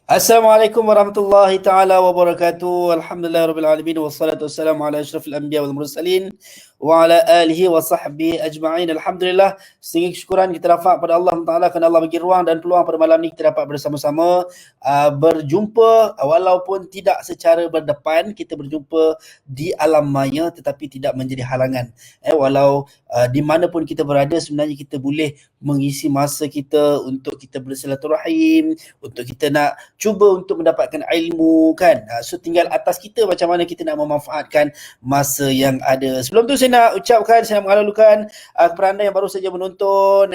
Assalamualaikum warahmatullahi taala wabarakatuh. Alhamdulillahirabbil alamin wassalatu wassalamu ala asyrafil anbiya wal mursalin wa ala alihi wa sahbihi ajma'in. Alhamdulillah, segala kesyukuran kita dapat pada Allah Taala kerana Allah bagi ruang dan peluang pada malam ni kita dapat bersama-sama berjumpa walaupun tidak secara berdepan, kita berjumpa di alam maya tetapi tidak menjadi halangan. Walau di mana pun kita berada, sebenarnya kita boleh mengisi masa kita untuk kita bersilaturahim, untuk kita nak cuba untuk mendapatkan ilmu kan. So tinggal atas kita macam mana kita nak memanfaatkan masa yang ada. Sebelum tu saya nak ucapkan, saya nak menghalalukan kepada anda yang baru saja menonton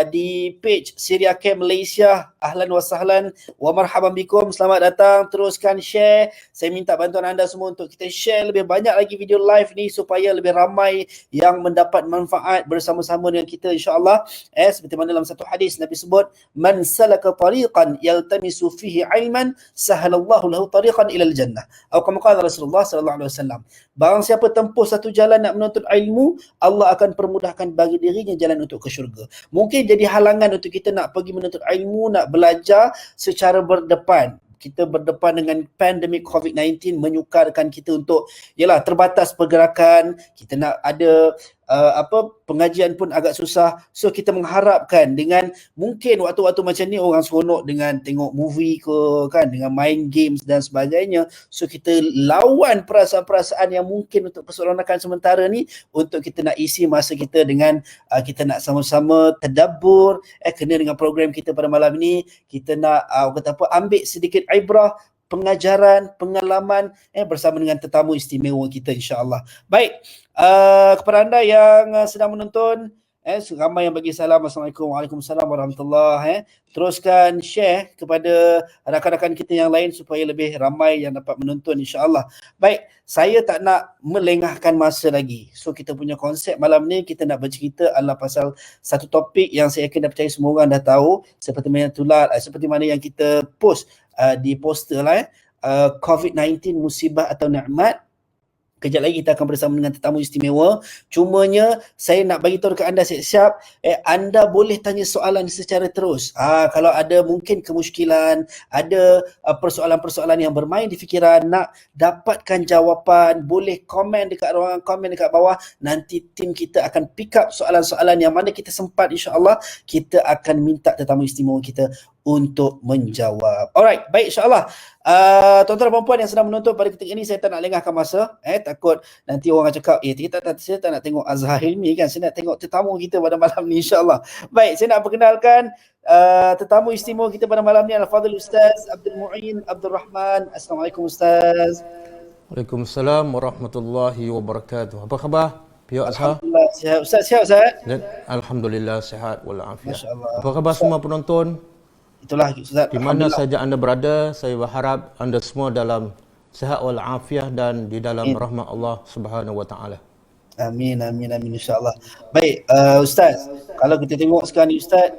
di page Syria Camp Malaysia. Ahlan wa sahlan wa marhaban bikum. Selamat datang, teruskan share. Saya minta bantuan anda semua untuk kita share lebih banyak lagi video live ni supaya lebih ramai yang mendapat manfaat bersama-sama dengan kita insya-Allah. Seperti mana dalam satu hadis Nabi sebut, man salaka tariqan yaltamisu fihi ilman sahalallahu lahu tariqan ilal jannah. Atau kama qala Rasulullah sallallahu alaihi wasallam. Barang siapa tempuh satu jalan nak menuntut ilmu, Allah akan permudahkan bagi dirinya jalan untuk ke syurga. Mungkin jadi halangan untuk kita nak pergi menuntut ilmu, nak belajar secara berdepan. Kita berdepan dengan pandemik COVID-19 menyukarkan kita untuk terbatas pergerakan, kita nak ada pengajian pun agak susah. So kita mengharapkan dengan mungkin waktu-waktu macam ni orang seronok dengan tengok movie ke kan, dengan main games dan sebagainya. So kita lawan perasaan-perasaan yang mungkin untuk keseronokan sementara ni untuk kita nak isi masa kita dengan kita nak sama-sama tadabbur kena dengan program kita pada malam ni. Kita nak ambil sedikit ibrah, pengajaran, pengalaman bersama dengan tetamu istimewa kita insya-Allah. Baik, kepada anda yang sedang menonton, ramai yang bagi salam. Assalamualaikum, waalaikumsalam warahmatullahi. Teruskan share kepada rakan-rakan kita yang lain supaya lebih ramai yang dapat menonton insya-Allah. Baik, saya tak nak melengahkan masa lagi. So kita punya konsep malam ni kita nak bercerita adalah pasal satu topik yang saya yakin dah percaya semua orang dah tahu, seperti mana yang kita post di poster lah COVID-19 musibah atau nikmat. Kejap lagi kita akan bersama dengan tetamu istimewa. Cumanya saya nak bagi tahu dekat anda siap-siap, anda boleh tanya soalan secara terus. Kalau ada mungkin kemusykilan, ada persoalan-persoalan yang bermain di fikiran, nak dapatkan jawapan, boleh komen dekat ruangan komen dekat bawah. Nanti tim kita akan pick up soalan-soalan yang mana kita sempat, insya-Allah kita akan minta tetamu istimewa kita untuk menjawab. Alright, baik insya-Allah. Tuan-tuan dan puan yang sedang menonton pada ketika ini, saya tak nak lengahkan masa. Takut nanti orang akan cakap, saya tak nak tengok Azhar Hilmi kan, saya nak tengok tetamu kita pada malam ni insya-Allah. Baik, saya nak perkenalkan tetamu istimewa kita pada malam ni, Al-Fadhil Ustaz Abdul Muin Abdul Rahman. Assalamualaikum Ustaz. Waalaikumsalam warahmatullahi wabarakatuh. Apa khabar? Pihak Azhar? Alhamdulillah sihat. Ustaz sihat Ustaz? Alhamdulillah sihat walafiat. Masya-Allah. Apa khabar semua penonton? Itulah Ustaz. Di mana saja anda berada, saya berharap anda semua dalam sihat walafiat dan di dalam rahmat Allah Subhanahu wa taala. Amin insya-Allah. Baik, Ustaz, kalau kita tengok sekarang ni Ustaz,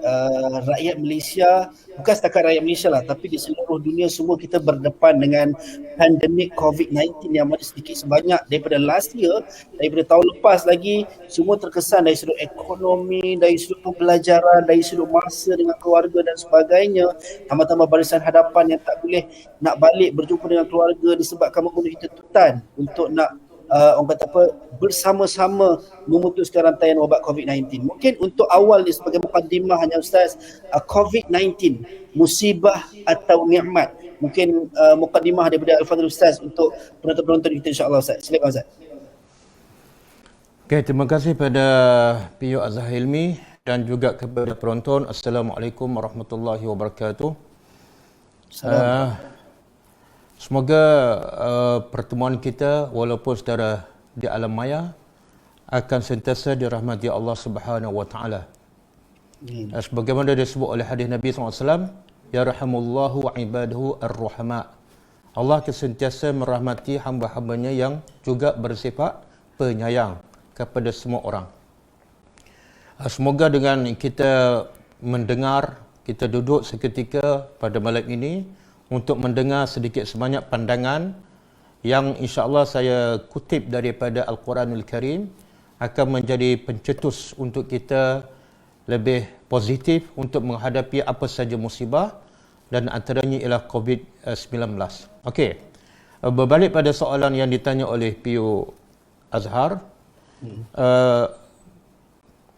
rakyat Malaysia, bukan setakat rakyat Malaysia lah, tapi di seluruh dunia semua kita berdepan dengan pandemik COVID-19 yang mana sedikit sebanyak daripada last year, daripada tahun lepas lagi, semua terkesan dari sudut ekonomi, dari sudut pembelajaran, dari sudut masa dengan keluarga dan sebagainya. Tambah-tambah barisan hadapan yang tak boleh nak balik berjumpa dengan keluarga disebabkan memenuhi tuntutan untuk nak bersama-sama memutuskan rantaian wabak COVID-19. Mungkin untuk awal ni sebagai mukadimah hanya Ustaz, COVID-19 musibah atau nikmat. Mungkin mukadimah daripada Al-Fadhil Ustaz untuk penonton-penonton kita insya-Allah Ustaz. Silakan Ustaz. Okey, terima kasih pada Pio Azhar Hilmi dan juga kepada penonton. Assalamualaikum warahmatullahi wabarakatuh. Semoga pertemuan kita walaupun secara di alam maya akan sentiasa dirahmati Allah Subhanahu wa taala. Sebagaimana disebut oleh hadis Nabi SAW, yarhamullahu wa ibadahu ar-ruhama. Allah akan sentiasa merahmati hamba-hambanya yang juga bersifat penyayang kepada semua orang. Semoga dengan kita mendengar, kita duduk seketika pada malam ini untuk mendengar sedikit sebanyak pandangan yang insya-Allah saya kutip daripada Al-Quranul Karim akan menjadi pencetus untuk kita lebih positif untuk menghadapi apa saja musibah dan antaranya ialah COVID-19. Okey. Berbalik pada soalan yang ditanya oleh Pio Azhar,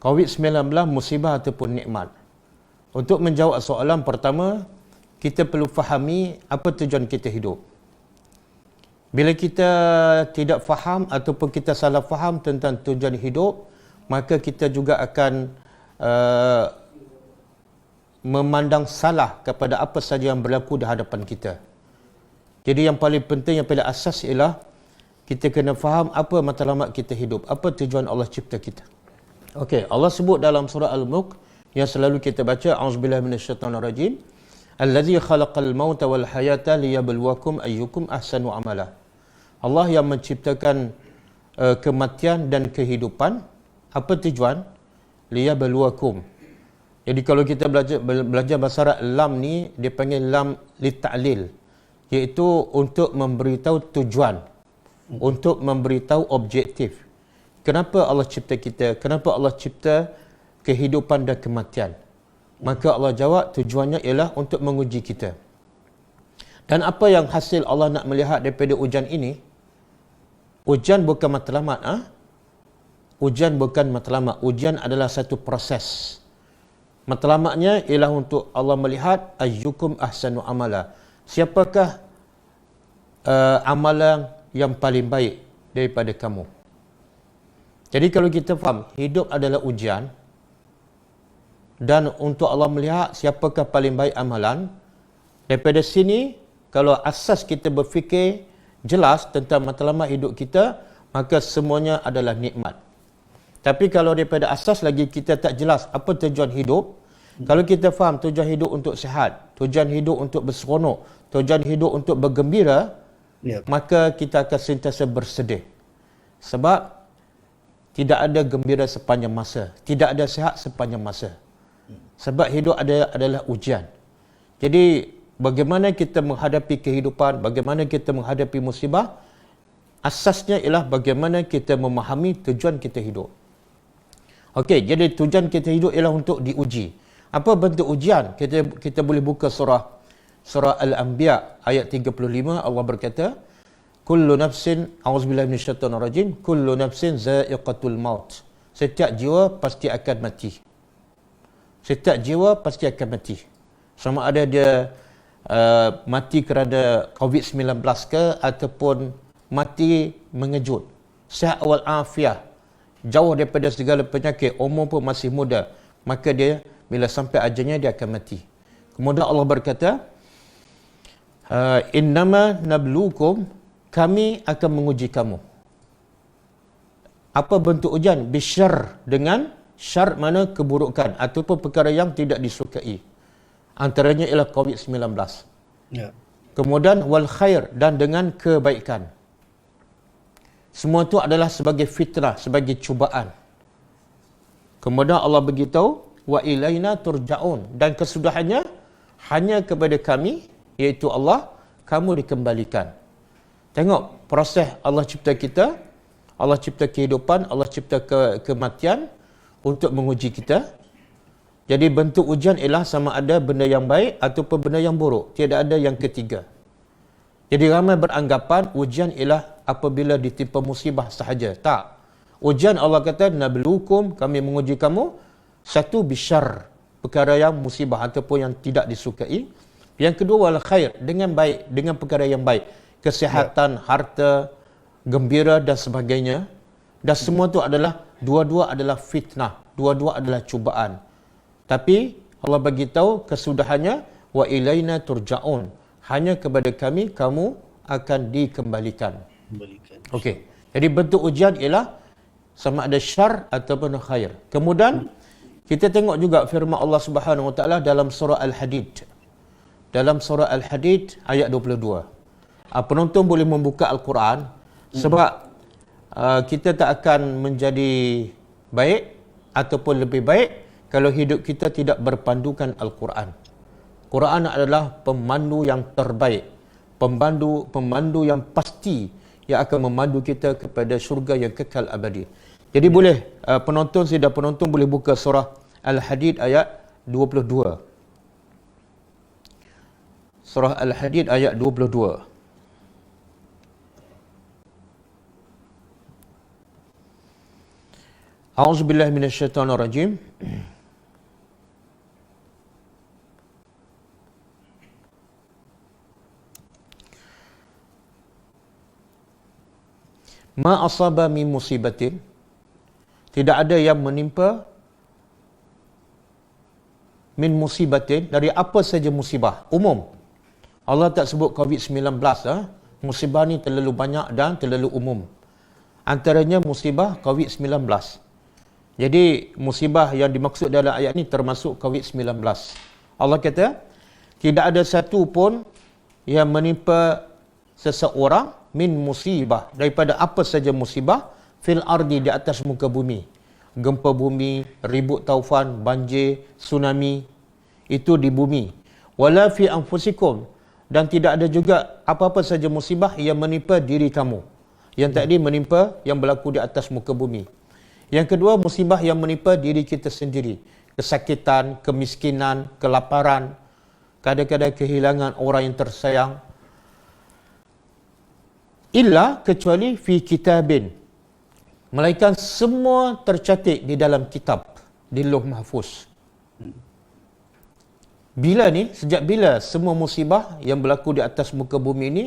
COVID-19 musibah ataupun nikmat. Untuk menjawab soalan pertama, kita perlu fahami apa tujuan kita hidup. Bila kita tidak faham ataupun kita salah faham tentang tujuan hidup, maka kita juga akan memandang salah kepada apa saja yang berlaku di hadapan kita. Jadi yang paling penting, yang paling asas ialah kita kena faham apa matlamat kita hidup, apa tujuan Allah cipta kita. Okey, Allah sebut dalam surah Al-Mulk yang selalu kita baca, auzubillahi minasyaitonirrajim, allazi khalaqal mauta wal hayata liyabluwakum ayyukum ahsanu amala. Allah yang menciptakan kematian dan kehidupan. Apa tujuan? Liyabluwakum. Jadi kalau kita belajar bahasa Arab, lam ni dia panggil lam litta'lil, iaitu untuk memberitahu tujuan, untuk memberitahu objektif. Kenapa Allah cipta kita? Kenapa Allah cipta kehidupan dan kematian? Maka Allah jawab tujuannya ialah untuk menguji kita. Dan apa yang hasil Allah nak melihat daripada ujian ini? Ujian bukan matlamat. Ujian bukan matlamat. Ujian adalah satu proses. Matlamatnya ialah untuk Allah melihat ayyukum ahsanu amala. Siapakah amalan yang paling baik daripada kamu? Jadi kalau kita faham hidup adalah ujian, dan untuk Allah melihat siapakah paling baik amalan, daripada sini kalau asas kita berfikir jelas tentang matlamat hidup kita, maka semuanya adalah nikmat. Tapi kalau daripada asas lagi kita tak jelas apa tujuan hidup, kalau kita faham tujuan hidup untuk sihat, tujuan hidup untuk berseronok, tujuan hidup untuk bergembira, maka kita akan sentiasa bersedih. Sebab tidak ada gembira sepanjang masa, tidak ada sihat sepanjang masa. Sebab hidup adalah ujian. Jadi bagaimana kita menghadapi kehidupan, bagaimana kita menghadapi musibah, asasnya ialah bagaimana kita memahami tujuan kita hidup. Okey, jadi tujuan kita hidup ialah untuk diuji. Apa bentuk ujian? Kita boleh buka surah Al-Anbiya ayat 35. Allah berkata, kullu nafsin, auzubillahi minasyaitonirrajim, kullu nafsin za'iqatul maut. Setiap jiwa pasti akan mati. Setiap jiwa pasti akan mati. Sama ada dia mati kerana COVID-19 ke, ataupun mati mengejut. Sihat wal afiah, jauh daripada segala penyakit, umur pun masih muda, maka dia bila sampai ajalnya dia akan mati. Kemudian Allah berkata, innama nabluukum, kami akan menguji kamu. Apa bentuk ujian? Bisyarr, dengan syar mana keburukan ataupun perkara yang tidak disukai. Antaranya ialah COVID-19. Kemudian wal khair, dan dengan kebaikan. Semua itu adalah sebagai fitnah, sebagai cubaan. Kemudian Allah beritahu, wa ilaina turja'un, dan kesudahannya hanya kepada kami, iaitu Allah, kamu dikembalikan. Tengok proses Allah cipta kita, Allah cipta kehidupan, Allah cipta kematian untuk menguji kita. Jadi bentuk ujian ialah sama ada benda yang baik ataupun benda yang buruk. Tiada ada yang ketiga. Jadi ramai beranggapan ujian ialah apabila ditimpa musibah sahaja. Tak. Ujian Allah kata, nabluukum, kami menguji kamu. Satu, bisyarr, perkara yang musibah ataupun yang tidak disukai. Yang kedua, wal khair, dengan baik, dengan perkara yang baik. Kesihatan, harta, gembira dan sebagainya. Dan semua itu adalah, dua-dua adalah fitnah. Dua-dua adalah cubaan. Tapi Allah bagi tahu kesudahannya, wa ilaina turja'un, hanya kepada kami kamu akan dikembalikan. Okey. Jadi bentuk ujian ialah sama ada syar ataupun khair. Kemudian kita tengok juga firman Allah Subhanahu Wa Taala dalam surah Al-Hadid. Dalam surah Al-Hadid ayat 22. Penonton boleh membuka Al-Quran sebab kita tak akan menjadi baik ataupun lebih baik kalau hidup kita tidak berpandukan Al-Quran. Quran adalah pemandu yang terbaik, pemandu yang pasti yang akan memandu kita kepada syurga yang kekal abadi. Jadi boleh penonton boleh buka surah Al-Hadid ayat 22. Surah Al-Hadid ayat 22. A'udzubillahi minasyaitonirrajim. Ma asaba min musibatin, tidak ada yang menimpa min musibatin, dari apa saja musibah umum. Allah tak sebut COVID-19. Musibah ni terlalu banyak dan terlalu umum. Antaranya musibah COVID-19. Jadi musibah yang dimaksud dalam ayat ni termasuk COVID-19. Allah kata, tidak ada satu pun yang menimpa seseorang min musibah, daripada apa saja musibah, fil ardi, di atas muka bumi. Gempa bumi, ribut taufan, banjir, tsunami, itu di bumi. Wala fi anfusikum, dan tidak ada juga apa-apa saja musibah yang menimpa diri kamu. Yang tadi menimpa yang berlaku di atas muka bumi. Yang kedua, musibah yang menimpa diri kita sendiri. Kesakitan, kemiskinan, kelaparan, kadang-kadang kehilangan orang yang tersayang. Illa, kecuali fi kitabin, melainkan semua tercatat di dalam kitab, di Lauh Mahfuz. Bila ni, sejak bila semua musibah yang berlaku di atas muka bumi ini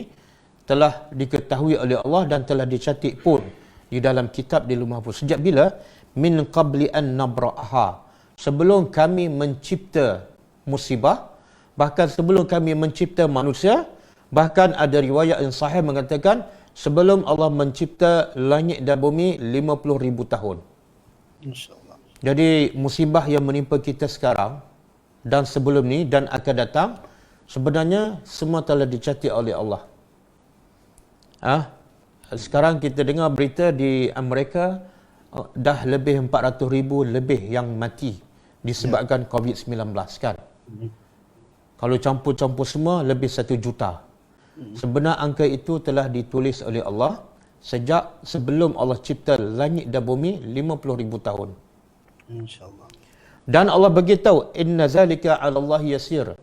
telah diketahui oleh Allah dan telah dicatat pun di dalam kitab di Lauh Mahfuz. Sejak bila? Min qabli an nabra'aha, sebelum kami mencipta musibah, bahkan sebelum kami mencipta manusia. Bahkan ada riwayat yang sahih mengatakan sebelum Allah mencipta langit dan bumi 50,000 tahun. InsyaAllah. Jadi musibah yang menimpa kita sekarang dan sebelum ni dan akan datang, sebenarnya semua telah dicatat oleh Allah. Sekarang kita dengar berita di Amerika, dah lebih 400,000 lebih yang mati disebabkan COVID-19 kan. Kalau campur-campur semua lebih 1 juta. Sebenar angka itu telah ditulis oleh Allah sejak sebelum Allah cipta langit dan bumi 50,000 tahun. InsyaAllah. Dan Allah beritahu, inna zalika 'ala Allah yasir.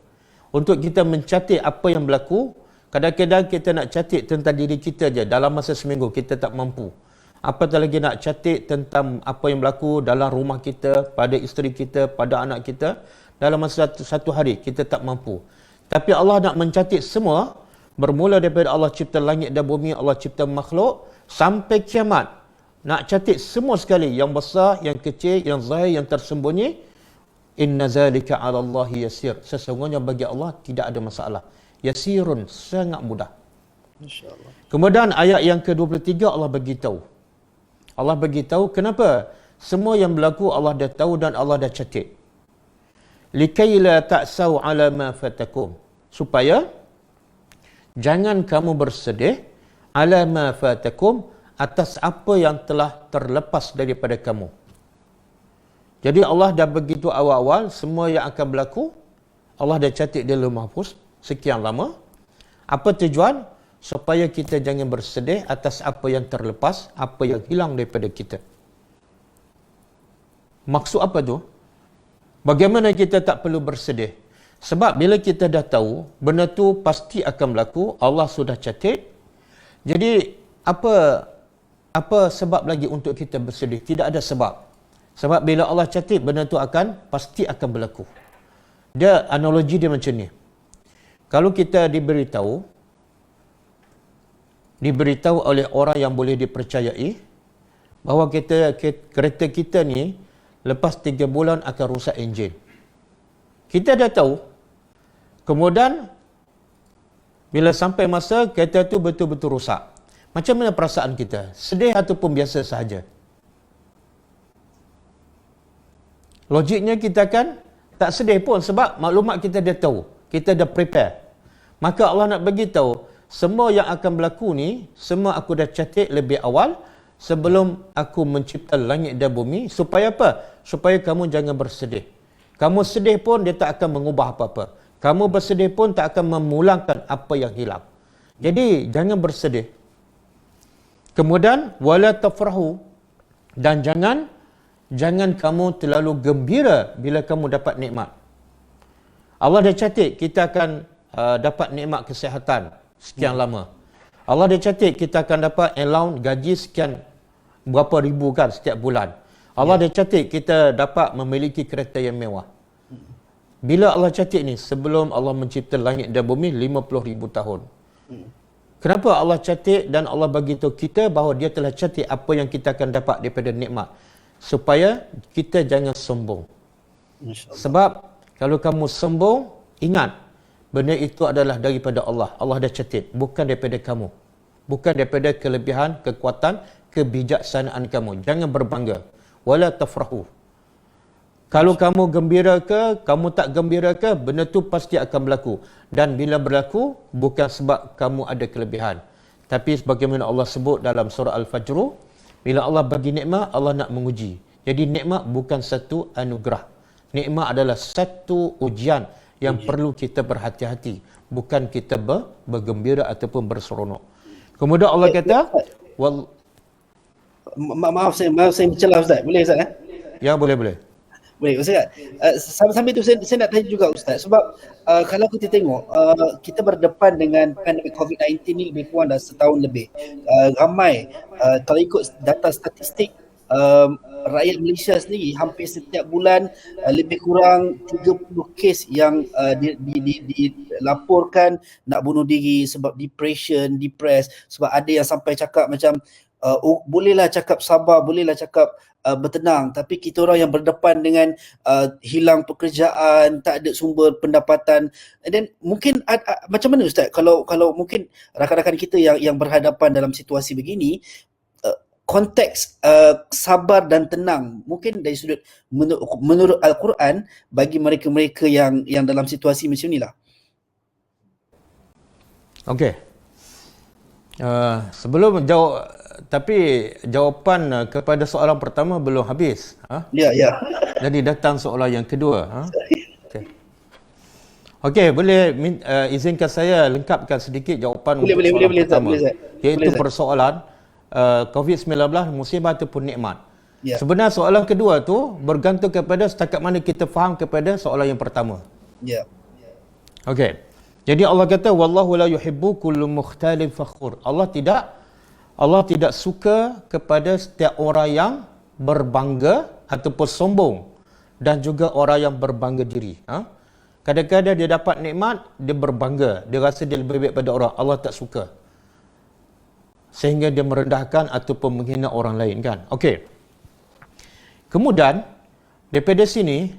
Untuk kita mencatat apa yang berlaku, kadang-kadang kita nak catat tentang diri kita je, dalam masa seminggu kita tak mampu. Apatah lagi nak catat tentang apa yang berlaku dalam rumah kita, pada isteri kita, pada anak kita, dalam masa satu hari kita tak mampu. Tapi Allah nak mencatat semua, bermula daripada Allah cipta langit dan bumi, Allah cipta makhluk, sampai kiamat. Nak catat semua sekali, yang besar, yang kecil, yang zahir, yang tersembunyi. Inna zalika 'ala Allah yasir. Sesungguhnya bagi Allah tidak ada masalah. Yasirun, sangat mudah. InsyaAllah. Kemudian ayat yang ke-23 Allah beritahu. Allah beritahu kenapa? Semua yang berlaku Allah dah tahu dan Allah dah catat. Likai la ta'sau 'ala ma fatakum. Supaya jangan kamu bersedih 'ala ma fatakum, atas apa yang telah terlepas daripada kamu. Jadi Allah dah begitu awal-awal semua yang akan berlaku, Allah dah catat di Lauh Mahfuz sekian lama. Apa tujuan? Supaya kita jangan bersedih atas apa yang terlepas, apa yang hilang daripada kita. Maksud apa tu? Bagaimana kita tak perlu bersedih? Sebab bila kita dah tahu benda tu pasti akan berlaku, Allah sudah catat. Jadi apa sebab lagi untuk kita bersedih? Tidak ada sebab. Sebab bila Allah catat benda tu pasti akan berlaku. Dia analogi dia macam ni. Kalau kita diberitahu oleh orang yang boleh dipercayai bahawa kereta kita ni lepas 3 bulan akan rusak enjin. Kita dah tahu. Kemudian bila sampai masa kereta tu betul-betul rusak, macam mana perasaan kita? Sedih ataupun biasa sahaja? Logiknya kita kan tak sedih pun sebab maklumat kita dah tahu. Kita dah prepare. Maka Allah nak bagi tahu, semua yang akan berlaku ni, semua aku dah catat lebih awal sebelum aku mencipta langit dan bumi. Supaya apa? Supaya kamu jangan bersedih. Kamu sedih pun dia tak akan mengubah apa-apa. Kamu bersedih pun tak akan memulangkan apa yang hilang. Jadi jangan bersedih. Kemudian wala tafrahu, dan jangan kamu terlalu gembira bila kamu dapat nikmat. Allah dah catat kita akan dapat nikmat kesihatan sekian lama. Allah dah catat kita akan dapat allowance gaji sekian berapa ribu kan setiap bulan. Allah dah catat kita dapat memiliki kereta yang mewah. Bila Allah catat ni sebelum Allah mencipta langit dan bumi 50,000 tahun. Kenapa Allah catat dan Allah bagi tahu kita bahawa dia telah catat apa yang kita akan dapat daripada nikmat supaya kita jangan sombong. Sebab kalau kamu sombong, ingat benda itu adalah daripada Allah. Allah dah catat, bukan daripada kamu. Bukan daripada kelebihan, kekuatan, kebijaksanaan kamu. Jangan berbangga. Wala tafrahu. Kalau kamu gembira ke, kamu tak gembira ke, benda tu pasti akan berlaku. Dan bila berlaku, bukan sebab kamu ada kelebihan. Tapi sebagaimana Allah sebut dalam surah Al-Fajr, bila Allah bagi nikmat, Allah nak menguji. Jadi nikmat bukan satu anugerah. Nikmat adalah satu ujian yang perlu kita berhati-hati. Bukan kita bergembira ataupun berseronok. Kemudian Allah kata, maaf saya mencelah Ustaz. Boleh Ustaz? Ya, boleh. Baik Ustaz. Sambil tu saya nak tanya juga Ustaz, sebab kalau kita tengok kita berdepan dengan pandemik COVID-19 ni lebih kurang dah setahun lebih. Ramai kalau ikut data statistik rakyat Malaysia sendiri hampir setiap bulan lebih kurang 30 kes yang dilaporkan nak bunuh diri sebab depression, sebab ada yang sampai cakap macam bolehlah cakap sabar, bolehlah cakap bertenang, tapi kita orang yang berdepan dengan hilang pekerjaan, tak ada sumber pendapatan. And then mungkin macam mana Ustaz kalau mungkin rakan-rakan kita yang berhadapan dalam situasi begini, konteks sabar dan tenang mungkin dari sudut menurut Al-Quran bagi mereka-mereka yang dalam situasi macam inilah. Okey. Sebelum jawab, tapi jawapan kepada soalan pertama belum habis. Ya. Jadi datang soalan yang kedua. Okey, boleh izinkan saya lengkapkan sedikit jawapan untuk soalan pertama. Iaitu persoalan COVID-19 musibah ataupun nikmat. Ya. Sebenarnya soalan kedua tu bergantung kepada setakat mana kita faham kepada soalan yang pertama. Ya. Okey. Jadi Allah kata wallahu la yuhibbu kullu mukhtalin fakhur. Allah tidak suka kepada setiap orang yang berbangga ataupun sombong dan juga orang yang berbangga diri. Kadang-kadang dia dapat nikmat, dia berbangga, dia rasa dia lebih baik pada orang. Allah tak suka. Sehingga dia merendahkan ataupun menghina orang lain kan. Okey. Kemudian daripada sini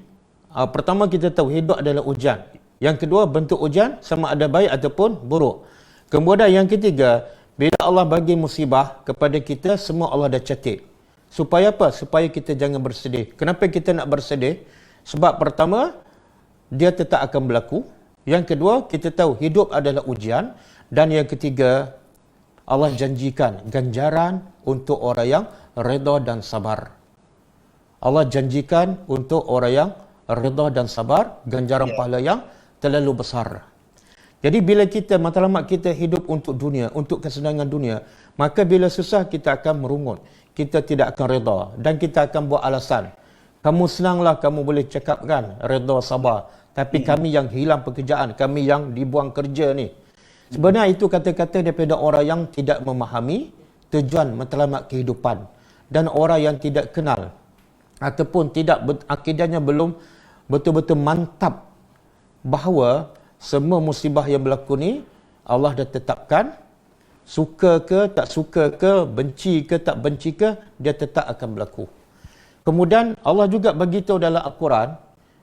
pertama kita tahu hidup adalah ujian. Yang kedua, bentuk ujian sama ada baik ataupun buruk. Kemudian yang ketiga, bila Allah bagi musibah kepada kita, semua Allah dah catat. Supaya apa? Supaya kita jangan bersedih. Kenapa kita nak bersedih? Sebab pertama, dia tetap akan berlaku. Yang kedua, kita tahu hidup adalah ujian. Dan yang ketiga, Allah janjikan ganjaran untuk orang yang redha dan sabar. Allah janjikan untuk orang yang redha dan sabar, ganjaran pahala yang terlalu besar. Jadi bila kita matlamat kita hidup untuk dunia, untuk kesenangan dunia, maka bila susah kita akan merungut. Kita tidak akan redha dan kita akan buat alasan. Kamu senanglah kamu boleh cakap kan, redha sabar. Tapi kami yang hilang pekerjaan, kami yang dibuang kerja ni. Sebenarnya itu kata-kata daripada orang yang tidak memahami tujuan matlamat kehidupan dan orang yang tidak kenal ataupun tidak akidahnya belum betul-betul mantap bahawa semua musibah yang berlaku ni Allah dah tetapkan, suka ke tak suka ke, benci ke tak benci ke, dia tetap akan berlaku. Kemudian Allah juga bagi tahu dalam Al-Quran,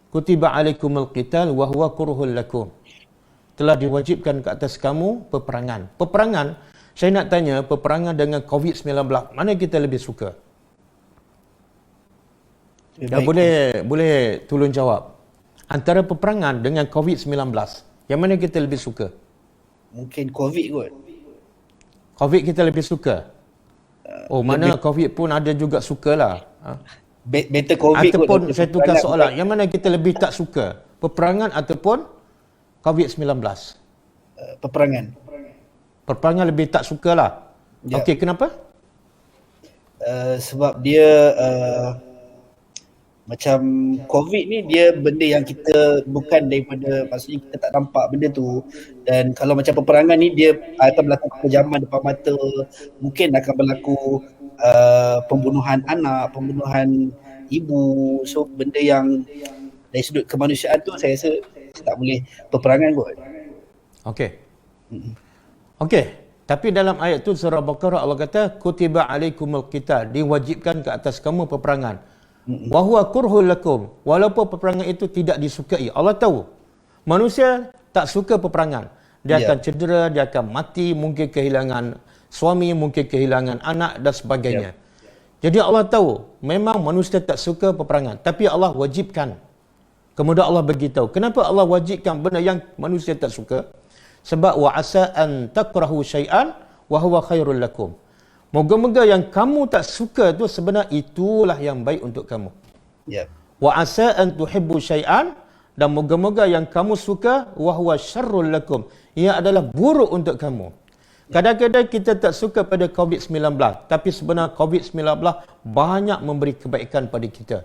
kutiba alaikumul qital wa huwa kurhul lakum. Telah diwajibkan ke atas kamu peperangan. Peperangan, saya nak tanya, peperangan dengan COVID-19, mana kita lebih suka? Boleh tolong jawab. Antara peperangan dengan COVID-19, yang mana kita lebih suka? Mungkin COVID kot. COVID kita lebih suka? Mana COVID pun ada juga sukalah. Better COVID ataupun kot. saya tukar soalan, yang mana kita lebih tak suka? Peperangan ataupun COVID-19? Peperangan. Peperangan lebih tak sukalah. Ya. Okey, kenapa? Sebab dia Macam COVID ni dia benda yang kita bukan daripada, maksudnya kita tak nampak benda tu. Dan kalau macam peperangan ni dia akan berlaku kekejaman depan mata, mungkin akan berlaku pembunuhan anak, pembunuhan ibu. So benda yang dari sudut kemanusiaan tu saya rasa tak boleh peperangan kot. Okey. Okey. Tapi dalam ayat tu surah Baqarah Allah kata kutiba alaikumul qital, diwajibkan ke atas kamu peperangan. Wa huwa kurhul lakum, walaupun peperangan itu tidak disukai. Allah tahu manusia tak suka peperangan. Dia akan cedera, dia akan mati, mungkin kehilangan suami, mungkin kehilangan anak dan sebagainya. Jadi Allah tahu memang manusia tak suka peperangan, tapi Allah wajibkan. Kemudian Allah beritahu, kenapa Allah wajibkan benda yang manusia tak suka? Sebab wa asa an takrahu syai'an wa huwa khairul lakum. Moga-moga yang kamu tak suka tu sebenarnya itulah yang baik untuk kamu. Wa asa an tuhibbu syai'an, dan moga-moga yang kamu suka wa huwa syarrul lakum, ia adalah buruk untuk kamu. Kadang-kadang kita tak suka pada COVID-19, tapi sebenarnya COVID-19 banyak memberi kebaikan pada kita.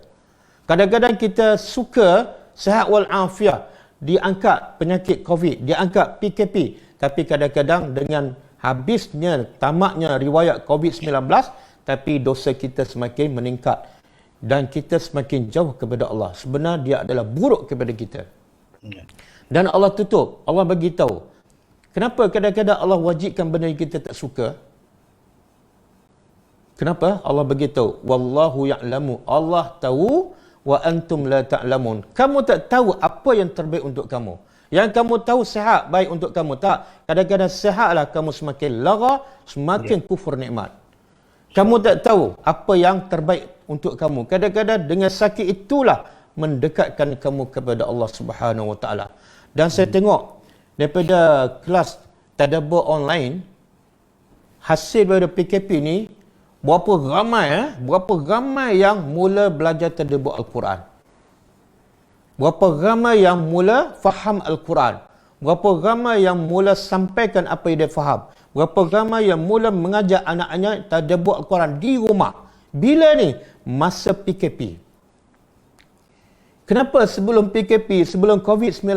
Kadang-kadang kita suka sihat wal afiah, diangkat penyakit COVID, diangkat PKP, tapi kadang-kadang dengan habisnya, tamatnya riwayat COVID-19, tapi dosa kita semakin meningkat dan kita semakin jauh kepada Allah. Sebenarnya dia adalah buruk kepada kita. Dan Allah tutup, Allah bagi tahu. Kenapa kadang-kadang Allah wajibkan benda yang kita tak suka? Kenapa? Allah bagi tahu, wallahu ya'lamu, Allah tahu, wa antum la ta'lamun. Kamu tak tahu apa yang terbaik untuk kamu. Yang kamu tahu sihat baik untuk kamu, tak. Kadang-kadang sihatlah kamu semakin lara, semakin kufur nikmat. Kamu tak tahu apa yang terbaik untuk kamu. Kadang-kadang dengan sakit itulah mendekatkan kamu kepada Allah Subhanahu Wa Taala. Dan saya tengok daripada kelas tadabbur online, hasil daripada PKP ni, berapa ramai yang mula belajar tadabbur Al-Quran. Berapa ramai yang mula faham Al-Quran. Berapa ramai yang mula sampaikan apa yang dia faham. Berapa ramai yang mula mengajar anak-anaknya tadabbur Al-Quran di rumah. Bila ni? Masa PKP. Kenapa sebelum PKP, sebelum COVID-19,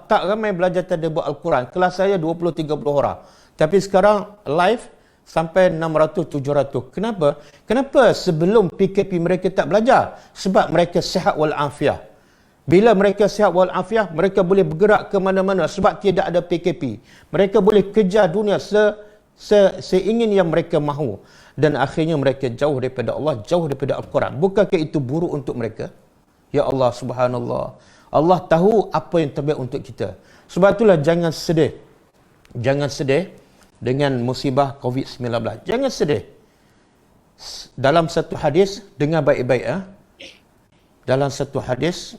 tak ramai belajar tadabbur Al-Quran? Kelas saya 20-30 orang. Tapi sekarang live sampai 600-700. Kenapa? Kenapa sebelum PKP mereka tak belajar? Sebab mereka sihat walafiat. Bila mereka sihat walafiat, mereka boleh bergerak ke mana-mana sebab tidak ada PKP. Mereka boleh kejar dunia seingin yang mereka mahu. Dan akhirnya mereka jauh daripada Allah, jauh daripada Al-Quran. Bukankah itu buruk untuk mereka? Ya Allah, subhanallah. Allah tahu apa yang terbaik untuk kita. Sebab itulah jangan sedih. Jangan sedih dengan musibah COVID-19. Jangan sedih. Dalam satu hadis, dengar baik-baik ya. Dalam satu hadis,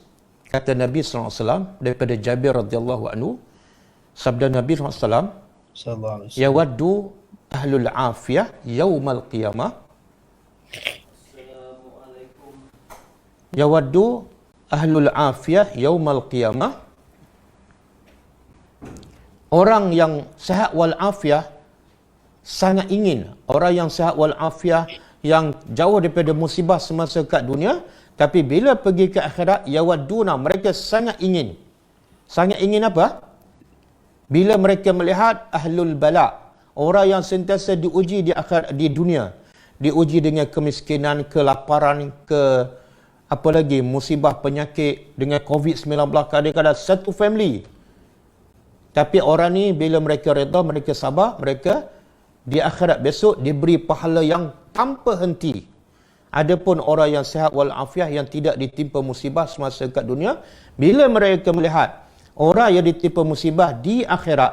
kata Nabi SAW daripada Jabir radhiyallahu anhu, sabda Nabi SAW, yawaddu ahlul afiyah yaumal qiyamah, yawaddu ahlul afiyah yaumal qiyamah, orang yang sihat wal afiah sangat ingin, orang yang sihat wal afiah yang jauh daripada musibah semasa kat dunia, tapi bila pergi ke akhirat, yawadduna, mereka sangat ingin. Sangat ingin apa? Bila mereka melihat ahlul bala, orang yang sentiasa diuji di akhirat, di dunia, diuji dengan kemiskinan, kelaparan, apa lagi, musibah penyakit, dengan COVID-19, kadang-kadang satu family. Tapi orang ni bila mereka reda, mereka sabar, mereka di akhirat besok diberi pahala yang tanpa henti. Adapun orang yang sihat walafiat yang tidak ditimpa musibah semasa kat dunia, bila mereka melihat orang yang ditimpa musibah di akhirat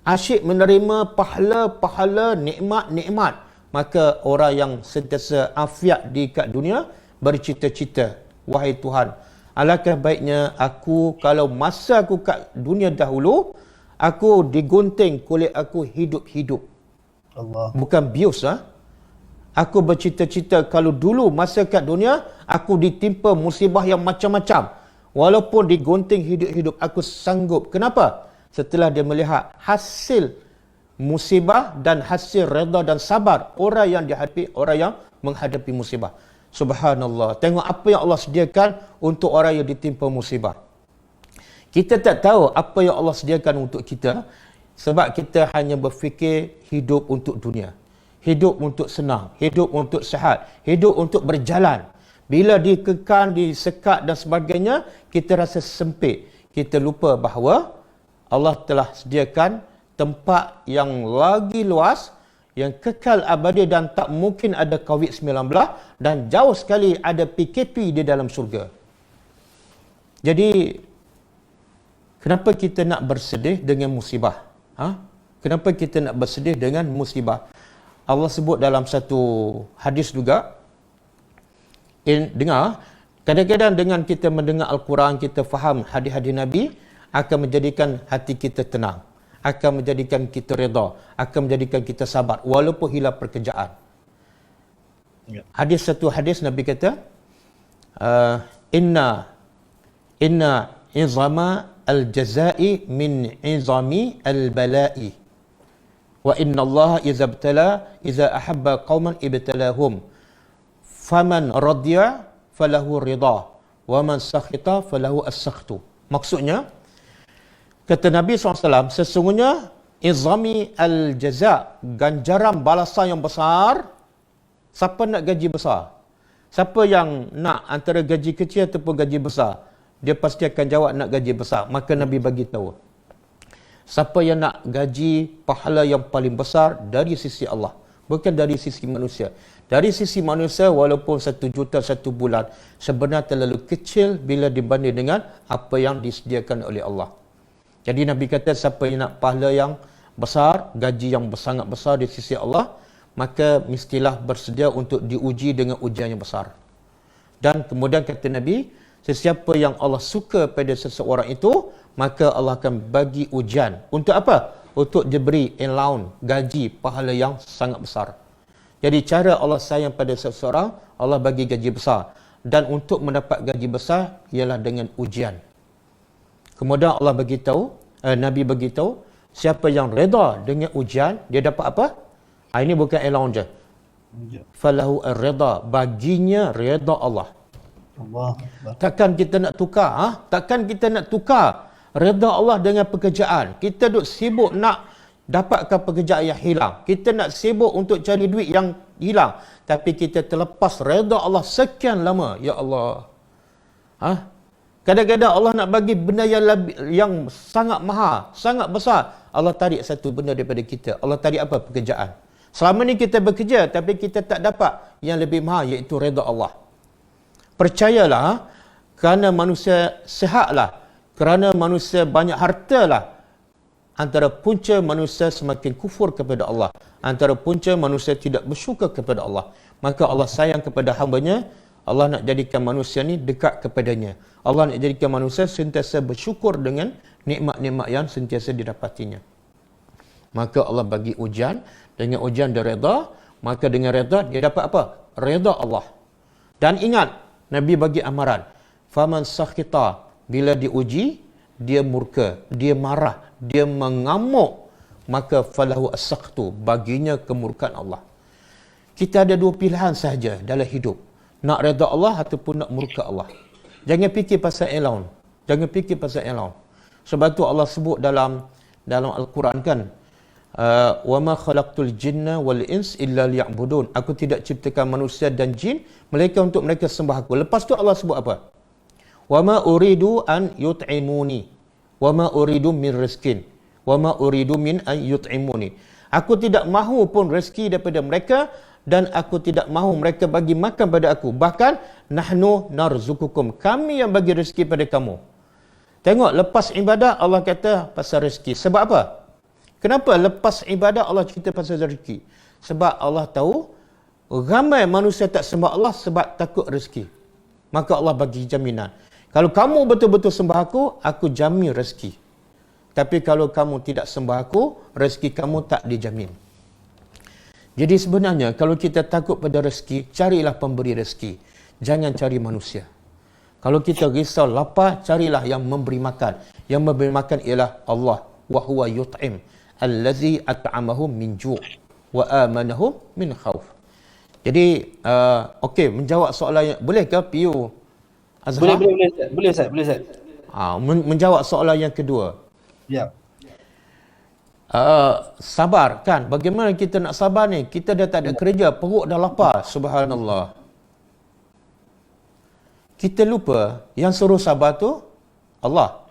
asyik menerima pahala-pahala, nikmat-nikmat, maka orang yang sentiasa afiat di kat dunia bercita-cita, wahai Tuhan, alangkah baiknya aku kalau masa aku kat dunia dahulu, aku digunting kulit aku hidup-hidup. Allah. Bukan bius ha? Aku bercita-cita kalau dulu masa kat dunia aku ditimpa musibah yang macam-macam, walaupun digunting hidup-hidup aku sanggup. Kenapa? Setelah dia melihat hasil musibah dan hasil redha dan sabar orang yang menghadapi musibah. Subhanallah. Tengok apa yang Allah sediakan untuk orang yang ditimpa musibah. Kita tak tahu apa yang Allah sediakan untuk kita sebab kita hanya berfikir hidup untuk dunia. Hidup untuk senang, hidup untuk sihat, hidup untuk berjalan. Bila dikekang, disekat dan sebagainya, kita rasa sempit. Kita lupa bahawa Allah telah sediakan tempat yang lagi luas, yang kekal abadi dan tak mungkin ada COVID-19 dan jauh sekali ada PKP di dalam syurga. Jadi, kenapa kita nak bersedih dengan musibah? Kenapa kita nak bersedih dengan musibah? Allah sebut dalam satu hadis juga, dengar, kadang-kadang dengan kita mendengar Al-Quran, kita faham hadis-hadis Nabi, akan menjadikan hati kita tenang, akan menjadikan kita redha, akan menjadikan kita sabar walaupun hilang pekerjaan. Satu hadis Nabi kata, inna izama al-jazai min izami al-bala'i wa inna Allah iza ahabba qauman ibtalahum faman radiya falahu ridha wa man sakhita falahu as-sakhtu. Maksudnya, kata Nabi SAW, sesungguhnya izami al-jaza, ganjaran balasan yang besar. Siapa nak gaji besar? Siapa yang nak antara gaji kecil ataupun gaji besar? Dia pasti akan jawab nak gaji besar. Maka Nabi bagi tahu, siapa yang nak gaji pahala yang paling besar dari sisi Allah, bukan dari sisi manusia. Dari sisi manusia, walaupun 1 juta 1 bulan, sebenarnya terlalu kecil bila dibanding dengan apa yang disediakan oleh Allah. Jadi Nabi kata, siapa yang nak pahala yang besar, gaji yang sangat besar di sisi Allah, maka mestilah bersedia untuk diuji dengan ujian yang besar. Dan kemudian kata Nabi, sesiapa yang Allah suka pada seseorang itu, maka Allah akan bagi ujian. Untuk apa? Untuk diberi allowance, gaji, pahala yang sangat besar. Jadi cara Allah sayang pada seseorang, Allah bagi gaji besar. Dan untuk mendapat gaji besar, ialah dengan ujian. Kemudian Allah beritahu, Nabi beritahu, siapa yang reda dengan ujian, dia dapat apa? Ini bukan allowance je. Falahu ar-rida, baginya reda Allah. Takkan kita nak tukar? Takkan kita nak tukar reda Allah dengan pekerjaan? Kita duk sibuk nak dapatkan pekerjaan yang hilang. Kita nak sibuk untuk cari duit yang hilang. Tapi kita terlepas reda Allah sekian lama. Ya Allah. Kadang-kadang Allah nak bagi benda yang sangat mahal, sangat besar. Allah tarik satu benda daripada kita. Allah tarik apa? Pekerjaan. Selama ni kita bekerja, tapi kita tak dapat yang lebih mahal, iaitu reda Allah. Percayalah, kerana manusia sihatlah, kerana manusia banyak hartalah, antara punca manusia semakin kufur kepada Allah. Antara punca manusia tidak bersyukur kepada Allah. Maka Allah sayang kepada hamba-Nya. Allah nak jadikan manusia ni dekat kepadanya. Allah nak jadikan manusia sentiasa bersyukur dengan nikmat-nikmat yang sentiasa didapatinya. Maka Allah bagi ujian. Dengan ujian dia reda. Maka dengan reda dia dapat apa? Reda Allah. Dan ingat, Nabi bagi amaran. Faman sakhita, bila diuji, dia murka, dia marah, dia mengamuk, maka falahu as-sakhtu, baginya kemurkaan Allah. Kita ada 2 pilihan sahaja dalam hidup. Nak reda Allah ataupun nak murka Allah. Jangan fikir pasal allowance. Jangan fikir pasal allowance. Sebab tu Allah sebut dalam Al-Quran kan, wa ma khalaqtul jinna wal ins illa liya'budun. Aku tidak ciptakan manusia dan jin melainkan untuk mereka sembah aku. Lepas tu Allah sebut apa? Wa ma uridu an yut'imuni wa ma uridu min rizqin wa ma uridu min an yut'imuni. Aku tidak mahu pun rezeki daripada mereka dan aku tidak mahu mereka bagi makan pada aku. Bahkan nahnu narzukukum, kami yang bagi rezeki pada kamu. Tengok, lepas ibadah Allah kata pasal rezeki. Sebab apa? Kenapa lepas ibadah Allah cerita pasal rezeki? Sebab Allah tahu ramai manusia tak sembah Allah sebab takut rezeki. Maka Allah bagi jaminan. Kalau kamu betul-betul sembah aku jamin rezeki. Tapi kalau kamu tidak sembah aku, rezeki kamu tak dijamin. Jadi sebenarnya kalau kita takut pada rezeki, carilah pemberi rezeki. Jangan cari manusia. Kalau kita risau lapar, carilah yang memberi makan. Yang memberi makan ialah Allah. Wa huwa yut'im allazi at'amahum min ju' wa amanahum min khauf. Jadi, okey, menjawab soalan yang, boleh ke PU Azhar? Boleh Ustaz. Menjawab soalan yang kedua. Ya. Sabar kan, bagaimana kita nak sabar ni? Kita dah tak ada kerja, perut dah lapar, subhanallah. Kita lupa yang suruh sabar tu Allah.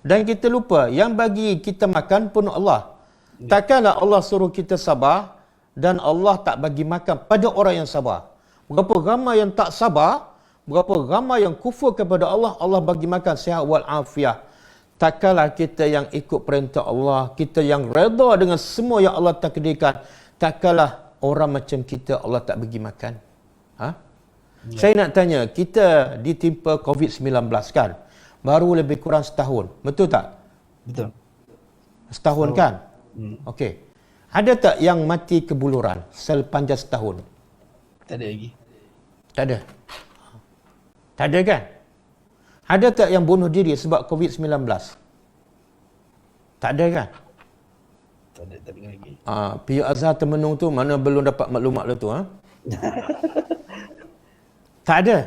Dan kita lupa yang bagi kita makan pun Allah. Takkanlah Allah suruh kita sabar dan Allah tak bagi makan pada orang yang sabar. Berapa ramai yang tak sabar, berapa ramai yang kufur kepada Allah, Allah bagi makan sihat wal afiah. Takkanlah kita yang ikut perintah Allah, kita yang redha dengan semua yang Allah takdirkan, takkanlah orang macam kita Allah tak bagi makan. Saya nak tanya, kita ditimpa COVID-19 kan? Baru lebih kurang setahun. Betul tak? Betul. Setahun kan? Okey. Ada tak yang mati kebuluran sepanjang setahun? Tak ada lagi. Tak ada. Tak ada kan? Ada tak yang bunuh diri sebab COVID-19? Tak ada kan? Tak ada lagi. PU Azhar Temenung tu mana belum dapat maklumat lah tu? Tak ada.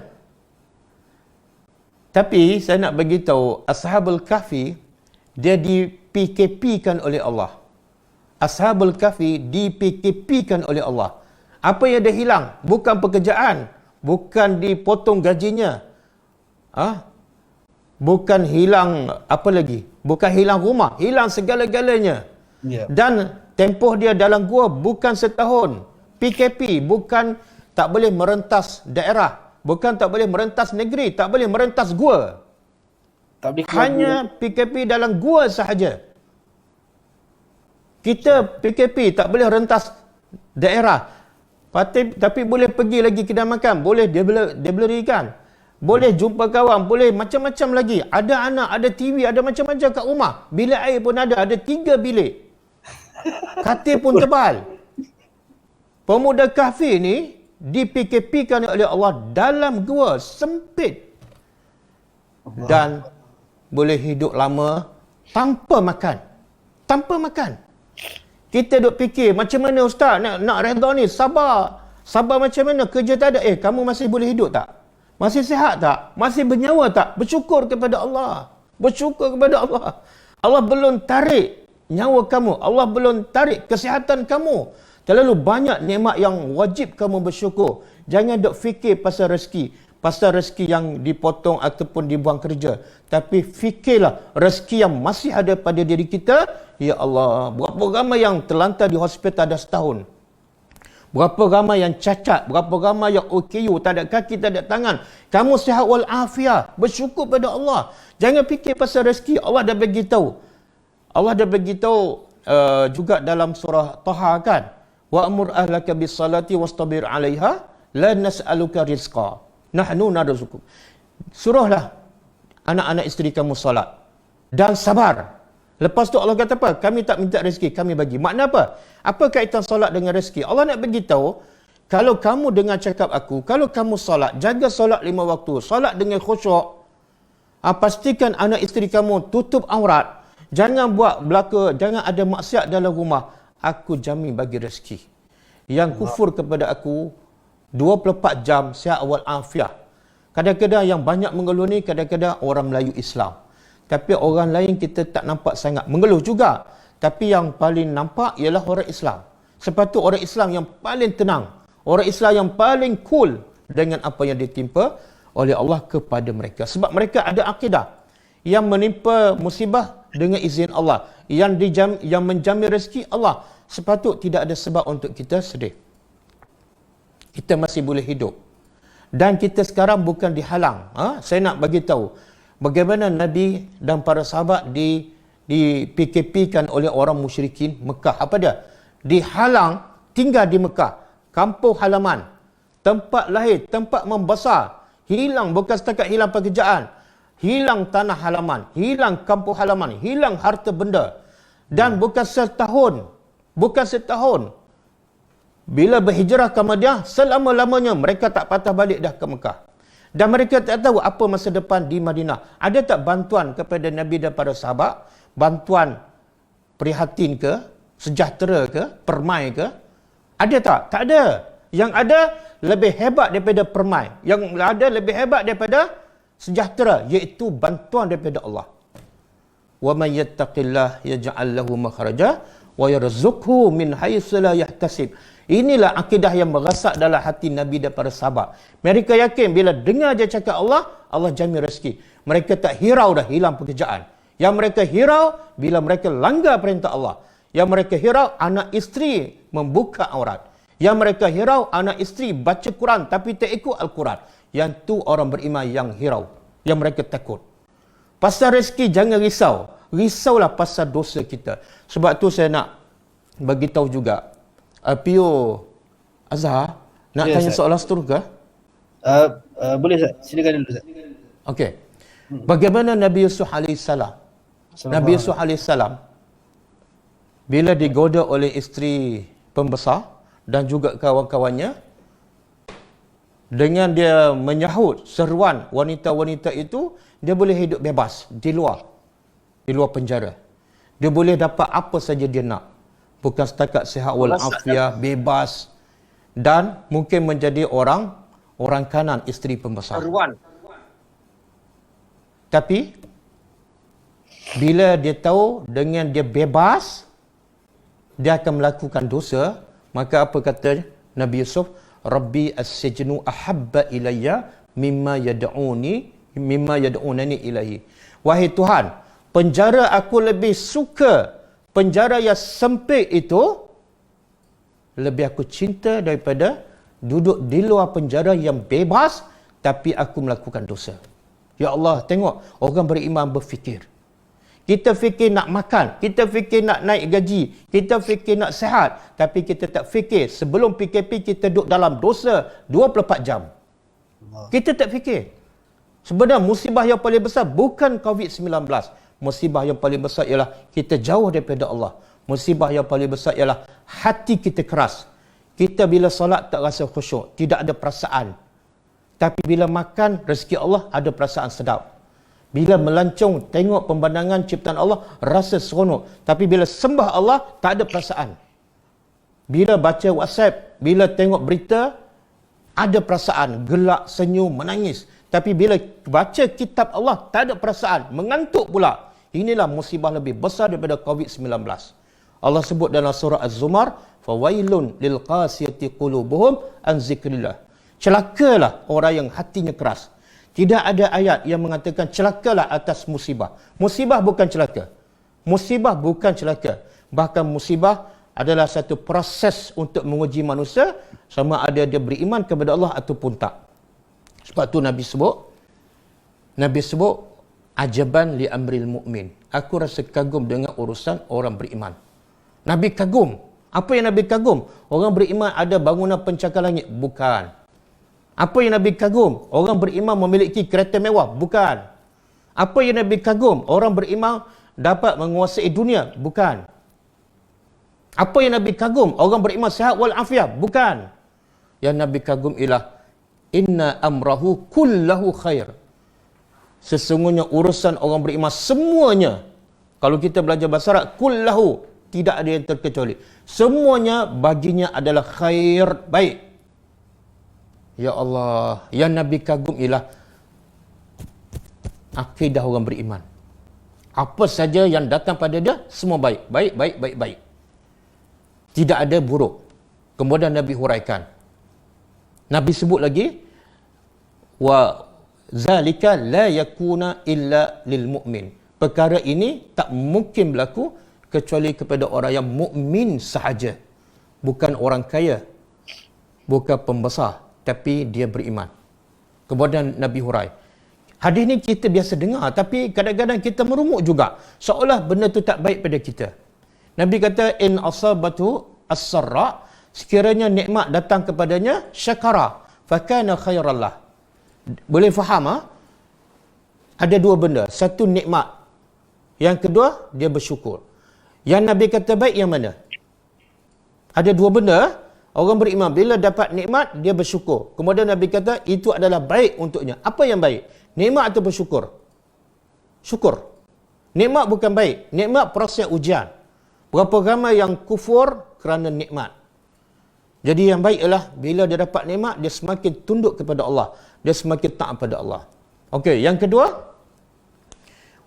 Tapi saya nak bagi tahu, Ashabul Kahfi dia di PKP-kan oleh Allah. Ashabul Kahfi di PKP-kan oleh Allah. Apa yang dia hilang? Bukan pekerjaan, bukan dipotong gajinya. Bukan hilang apa lagi? Bukan hilang rumah, hilang segala-galanya. Ya. Dan tempoh dia dalam gua bukan setahun. PKP bukan tak boleh merentas daerah, bukan tak boleh merentas negeri, tak boleh merentas gua. Tak boleh Hanya PKP dalam gua sahaja. Kita PKP tak boleh rentas daerah. Tapi boleh pergi lagi kedai makan, boleh delivery kan. Boleh jumpa kawan, boleh macam-macam lagi. Ada anak, ada TV, ada macam-macam kat rumah. Bilik air pun ada 3 bilik. Katil pun tebal. Pemuda Kahfi ni di PKP-kan oleh Allah dalam gua sempit. Dan boleh hidup lama tanpa makan. Tanpa makan. Kita duk fikir, macam mana ustaz nak redha ni? Sabar. Sabar macam mana? Kerja tak ada. Kamu masih boleh hidup tak? Masih sihat tak? Masih bernyawa tak? Bersyukur kepada Allah. Bersyukur kepada Allah. Allah belum tarik nyawa kamu. Allah belum tarik kesihatan kamu. Terlalu banyak nikmat yang wajib kamu bersyukur. Jangan duk fikir pasal rezeki. Pasal rezeki yang dipotong ataupun dibuang kerja. Tapi fikirlah rezeki yang masih ada pada diri kita. Ya Allah, berapa ramai yang terlantar di hospital dah setahun. Berapa ramai yang cacat, berapa ramai yang OKU, tak ada kaki, tak ada tangan. Kamu sihat wal afiah, bersyukur pada Allah. Jangan fikir pasal rezeki, Allah dah bagi tahu. Allah dah bagi tahu juga dalam surah Taha kan. Wa'mur ahlaka bis salati wastabir 'alaiha la nas'aluka rizqa. Nahnu narzuquk. Suruhlah anak-anak isteri kamu solat dan sabar. Lepas tu Allah kata apa? Kami tak minta rezeki, kami bagi. Makna apa? Apa kaitan solat dengan rezeki? Allah nak bagi tahu, kalau kamu dengar cakap aku, kalau kamu solat, jaga solat 5 waktu, solat dengan khusyuk, pastikan anak isteri kamu tutup aurat, jangan buat belaka, jangan ada maksiat dalam rumah, aku jamin bagi rezeki. Yang kufur kepada aku 24 jam sihat wal afiah. Kadang-kadang yang banyak mengeluh ni kadang-kadang orang Melayu Islam. Tapi orang lain kita tak nampak sangat mengeluh juga. Tapi yang paling nampak ialah orang Islam. Sebab tu orang Islam yang paling tenang. Orang Islam yang paling cool dengan apa yang ditimpa oleh Allah kepada mereka. Sebab mereka ada akidah yang menimpa musibah dengan izin Allah. Yang menjamin rezeki Allah. Sepatut tidak ada sebab untuk kita sedih. Kita masih boleh hidup. Dan kita sekarang bukan dihalang. Saya nak bagi tahu bagaimana Nabi dan para sahabat di PKP-kan oleh orang musyrikin Mekah. Apa dia? Dihalang tinggal di Mekah. Kampung halaman. Tempat lahir, tempat membesar. Hilang, bukan setakat hilang pekerjaan. Hilang tanah halaman. Hilang kampung halaman. Hilang harta benda. Dan bukan setahun. Bukan setahun. Bila berhijrah ke Madinah, selama-lamanya mereka tak patah balik dah ke Mekah. Dan mereka tak tahu apa masa depan di Madinah. Ada tak bantuan kepada Nabi dan para sahabat? Bantuan prihatin ke? Sejahtera ke? Permai ke? Ada tak? Tak ada. Yang ada lebih hebat daripada permai. Yang ada lebih hebat daripada sejahtera, iaitu bantuan daripada Allah. Wa may yattaqillah yaj'al lahu makhraja wa yarzuqhu min haitsu la yahtasib. Inilah akidah yang merasak dalam hati Nabi daripada sahabat. Mereka yakin bila dengar dia cakap Allah, Allah jamin rezeki. Mereka tak hirau dah hilang pekerjaan. Yang mereka hirau bila mereka langgar perintah Allah. Yang mereka hirau anak isteri membuka aurat. Yang mereka hirau anak isteri baca Quran tapi tak ikut Al-Quran. Yang tu orang beriman yang hirau. Yang mereka takut. Pasal rezeki jangan risau. Risaulah pasal dosa kita. Sebab tu saya nak bagi tahu juga. Pio Azhar nak tanya soalan seterusnya? Boleh Ustaz, silakan dulu Ustaz. Okey. Bagaimana Nabi Yusuf alaihissalam? Nabi Yusuf alaihissalam bila digoda oleh isteri pembesar dan juga kawan-kawannya, dengan dia menyahut seruan wanita-wanita itu, dia boleh hidup bebas di luar penjara. Dia boleh dapat apa saja dia nak. Bukan setakat sihat wal afiah, bebas, dan mungkin menjadi orang kanan isteri pembesar. Tapi bila dia tahu dengan dia bebas, dia akan melakukan dosa, maka apa kata Nabi Yusuf? Rabbi as-sijnu ahabba ilayya mimma yad'unani ilahi. Wahai Tuhan, penjara aku lebih suka, penjara yang sempit itu lebih aku cinta daripada duduk di luar penjara yang bebas tapi aku melakukan dosa. Ya Allah, tengok orang beriman berfikir. Kita fikir nak makan, kita fikir nak naik gaji, kita fikir nak sihat, tapi kita tak fikir sebelum PKP kita duduk dalam dosa 24 jam. Kita tak fikir. Sebenarnya musibah yang paling besar bukan COVID-19. Musibah yang paling besar ialah kita jauh daripada Allah. Musibah yang paling besar ialah hati kita keras. Kita bila solat tak rasa khusyuk, tidak ada perasaan. Tapi bila makan, rezeki Allah ada perasaan sedap. Bila melancong, tengok pemandangan ciptaan Allah, rasa seronok. Tapi bila sembah Allah, tak ada perasaan. Bila baca WhatsApp, bila tengok berita, ada perasaan. Gelak, senyum, menangis. Tapi bila baca kitab Allah, tak ada perasaan. Mengantuk pula. Inilah musibah lebih besar daripada COVID-19. Allah sebut dalam surah Az-Zumar, فَوَيْلٌ لِلْقَاسِيَةِ قُلُوبُهُمْ عَنْ ذِكْرِ اللَّهِ. Celakalah orang yang hatinya keras. Tidak ada ayat yang mengatakan celakalah atas musibah. Musibah bukan celaka. Musibah bukan celaka. Bahkan musibah adalah satu proses untuk menguji manusia sama ada dia beriman kepada Allah ataupun tak. Sebab tu Nabi sebut ajaban li amril mu'min. Aku rasa kagum dengan urusan orang beriman. Nabi kagum. Apa yang Nabi kagum? Orang beriman ada bangunan pencakar langit? Bukan. Apa yang Nabi kagum? Orang beriman memiliki kereta mewah? Bukan. Apa yang Nabi kagum? Orang beriman dapat menguasai dunia? Bukan. Apa yang Nabi kagum? Orang beriman sihat wal afiah? Bukan. Yang Nabi kagum ialah inna amrahu kullahu khair. Sesungguhnya urusan orang beriman semuanya, kalau kita belajar bahasa Arab, kullahu, tidak ada yang terkecuali. Semuanya baginya adalah khair, baik. Ya Allah, yang Nabi kagum ialah akidah orang beriman. Apa saja yang datang pada dia, semua baik. Baik. Tidak ada buruk. Kemudian Nabi huraikan. Nabi sebut lagi, wa zalika la yakuna illa lil mu'min. Perkara ini tak mungkin berlaku kecuali kepada orang yang mukmin sahaja. Bukan orang kaya, bukan pembesar, tapi dia beriman. Kemudian Nabi hurai. Hadis ni kita biasa dengar, tapi kadang-kadang kita merumuk juga. Seolah benda tu tak baik pada kita. Nabi kata, in asabatu as-sarra, sekiranya nikmat datang kepadanya, syakara, fakana khairallah. Boleh faham? Ada dua benda. Satu nikmat. Yang kedua, dia bersyukur. Yang Nabi kata baik yang mana? Ada dua benda. Orang beriman bila dapat nikmat, dia bersyukur. Kemudian Nabi kata itu adalah baik untuknya. Apa yang baik? Nikmat atau bersyukur? Syukur. Nikmat bukan baik. Nikmat proses ujian. Berapa ramai yang kufur kerana nikmat? Jadi yang baik ialah bila dia dapat nikmat, dia semakin tunduk kepada Allah. Dia semakin taat pada Allah. Okey, yang kedua,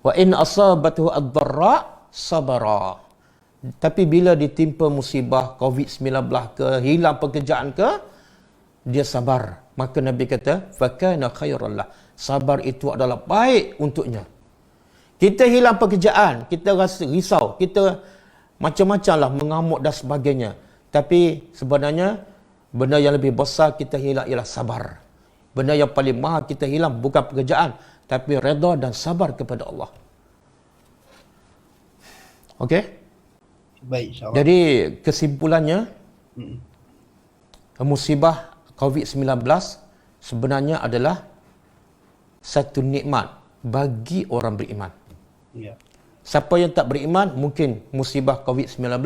wa in asabathu ad-dharra sabara. Tapi bila ditimpa musibah COVID-19 ke, hilang pekerjaan ke, dia sabar. Maka Nabi kata, fakana khairan lah. Sabar itu adalah baik untuknya. Kita hilang pekerjaan, kita rasa risau, kita macam-macam lah, mengamuk dan sebagainya. Tapi sebenarnya benda yang lebih besar kita hilang ialah sabar. Benda yang paling mahal kita hilang bukan pekerjaan, tapi redha dan sabar kepada Allah. Okey? Baik, insya-Allah. Jadi kesimpulannya, musibah COVID-19 sebenarnya adalah satu nikmat bagi orang beriman. Ya. Siapa yang tak beriman, mungkin musibah COVID-19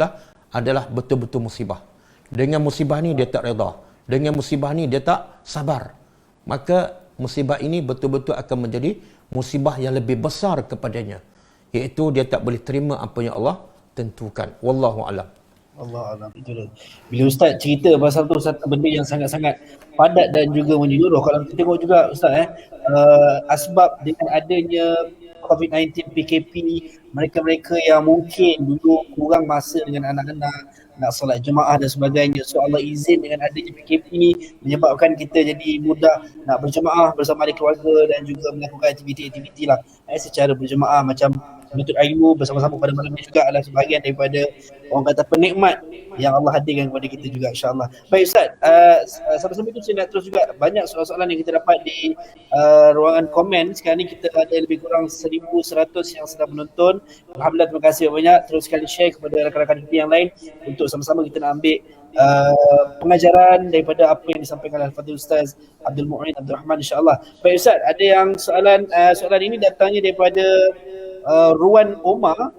adalah betul-betul musibah. Dengan musibah ni dia tak redha. Dengan musibah ni dia tak sabar. Maka musibah ini betul-betul akan menjadi musibah yang lebih besar kepadanya. Iaitu dia tak boleh terima apa yang Allah tentukan. Wallahu a'lam. Allah alam, itu dia. Bila Ustaz cerita pasal tu, satu benda yang sangat-sangat padat dan juga menyeluruh. Kalau kita tengok juga Ustaz, asbab dengan adanya COVID-19, PKP, mereka-mereka yang mungkin dulu kurang masa dengan anak-anak, nak solat jemaah dan sebagainya. So Allah izin dengan adanya PKP menyebabkan kita jadi mudah nak berjemaah bersama ahli keluarga dan juga melakukan aktiviti-aktiviti lah secara berjemaah, macam menuntut ilmu bersama-sama pada malam ini juga adalah sebahagian daripada orang kata penikmat yang Allah hadirkan kepada kita juga, insya-Allah. Baik Ustaz, sampai-sampai itu saya nak terus juga banyak soalan-soalan yang kita dapat di ruangan komen. Sekarang ni kita ada lebih kurang 1,100 yang sedang menonton. Alhamdulillah, terima kasih banyak. Terus sekali share kepada rakan-rakan kita yang lain untuk sama-sama kita nak ambil pengajaran daripada apa yang disampaikan oleh Fadil Ustaz Abdul Mu'in Abdul Rahman, insya-Allah. Baik Ustaz, ada yang soalan ini datangnya daripada Ruan Omar.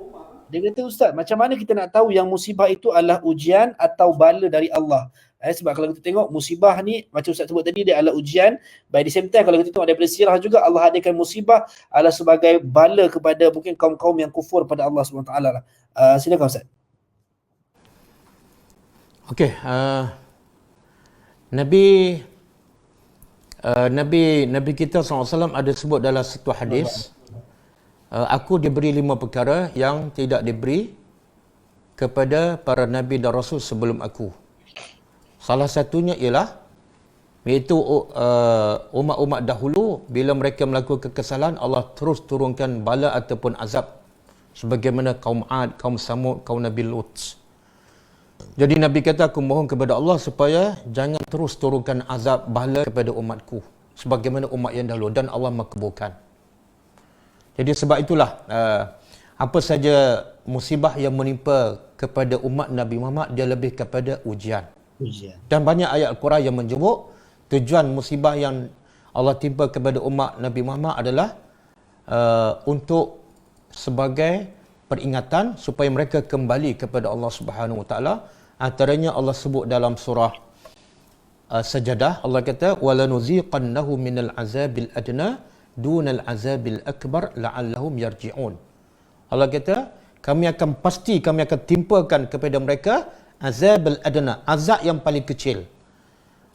Dia kata, Ustaz, macam mana kita nak tahu yang musibah itu adalah ujian atau bala dari Allah? Sebab kalau kita tengok musibah ni, macam Ustaz sebut tadi, dia adalah ujian. By the same time, kalau kita tengok daripada sirah juga, Allah hadirkan musibah adalah sebagai bala kepada mungkin kaum-kaum yang kufur pada Allah SWT lah. Silakan Ustaz. Okey, Nabi kita SAW ada sebut dalam satu hadis, aku diberi 5 perkara yang tidak diberi kepada para Nabi dan Rasul sebelum aku. Salah satunya ialah, iaitu umat-umat dahulu, bila mereka melakukan kesalahan, Allah terus turunkan bala ataupun azab. Sebagaimana kaum Ad, kaum Samud, kaum Nabi Lut. Jadi Nabi kata, aku mohon kepada Allah supaya jangan terus turunkan azab bala kepada umatku. Sebagaimana umat yang dahulu, dan Allah makbulkan. Jadi sebab itulah apa saja musibah yang menimpa kepada umat Nabi Muhammad, dia lebih kepada ujian. Dan banyak ayat Al-Quran yang menyebut tujuan musibah yang Allah timpa kepada umat Nabi Muhammad adalah untuk sebagai peringatan supaya mereka kembali kepada Allah Subhanahu Wa Taala. Antaranya Allah sebut dalam surah Sajadah, Allah kata, walanuziqannahu minal azabil adna dunal azabil akbar la'allahum yarji'un. Allah kata, kami akan timpakan kepada mereka azabul adna, azab yang paling kecil.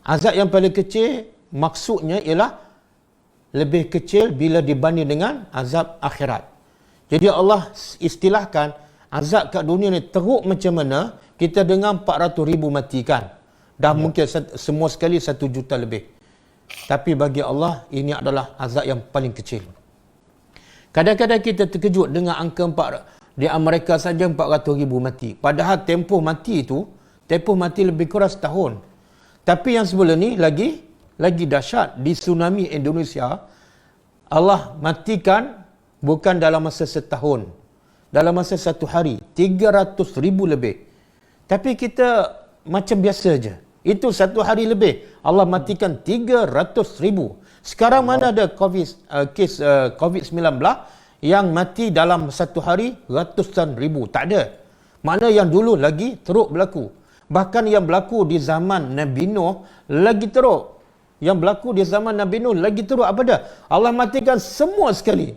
Azab yang paling kecil maksudnya ialah lebih kecil bila dibanding dengan azab akhirat. Jadi Allah istilahkan azab kat dunia ni teruk macam mana, kita dengar 400,000 mati kan. Dah mungkin semua sekali 1 juta lebih. Tapi bagi Allah, ini adalah azab yang paling kecil. Kadang-kadang kita terkejut dengan angka di Amerika saja 400,000 mati. Padahal tempoh mati lebih kurang setahun. Tapi yang sebelum ni lagi dahsyat. Di tsunami Indonesia, Allah matikan bukan dalam masa setahun, dalam masa 1 hari, 300,000 lebih. Tapi kita macam biasa je. Itu 1 hari lebih, Allah matikan 300,000. Sekarang mana ada kes COVID-19 yang mati dalam 1 hari ratusan ribu? Tak ada. Mana yang dulu lagi teruk berlaku. Bahkan yang berlaku di zaman Nabi Nuh lagi teruk. Yang berlaku di zaman Nabi Nuh lagi teruk. Apa dah? Allah matikan semua sekali.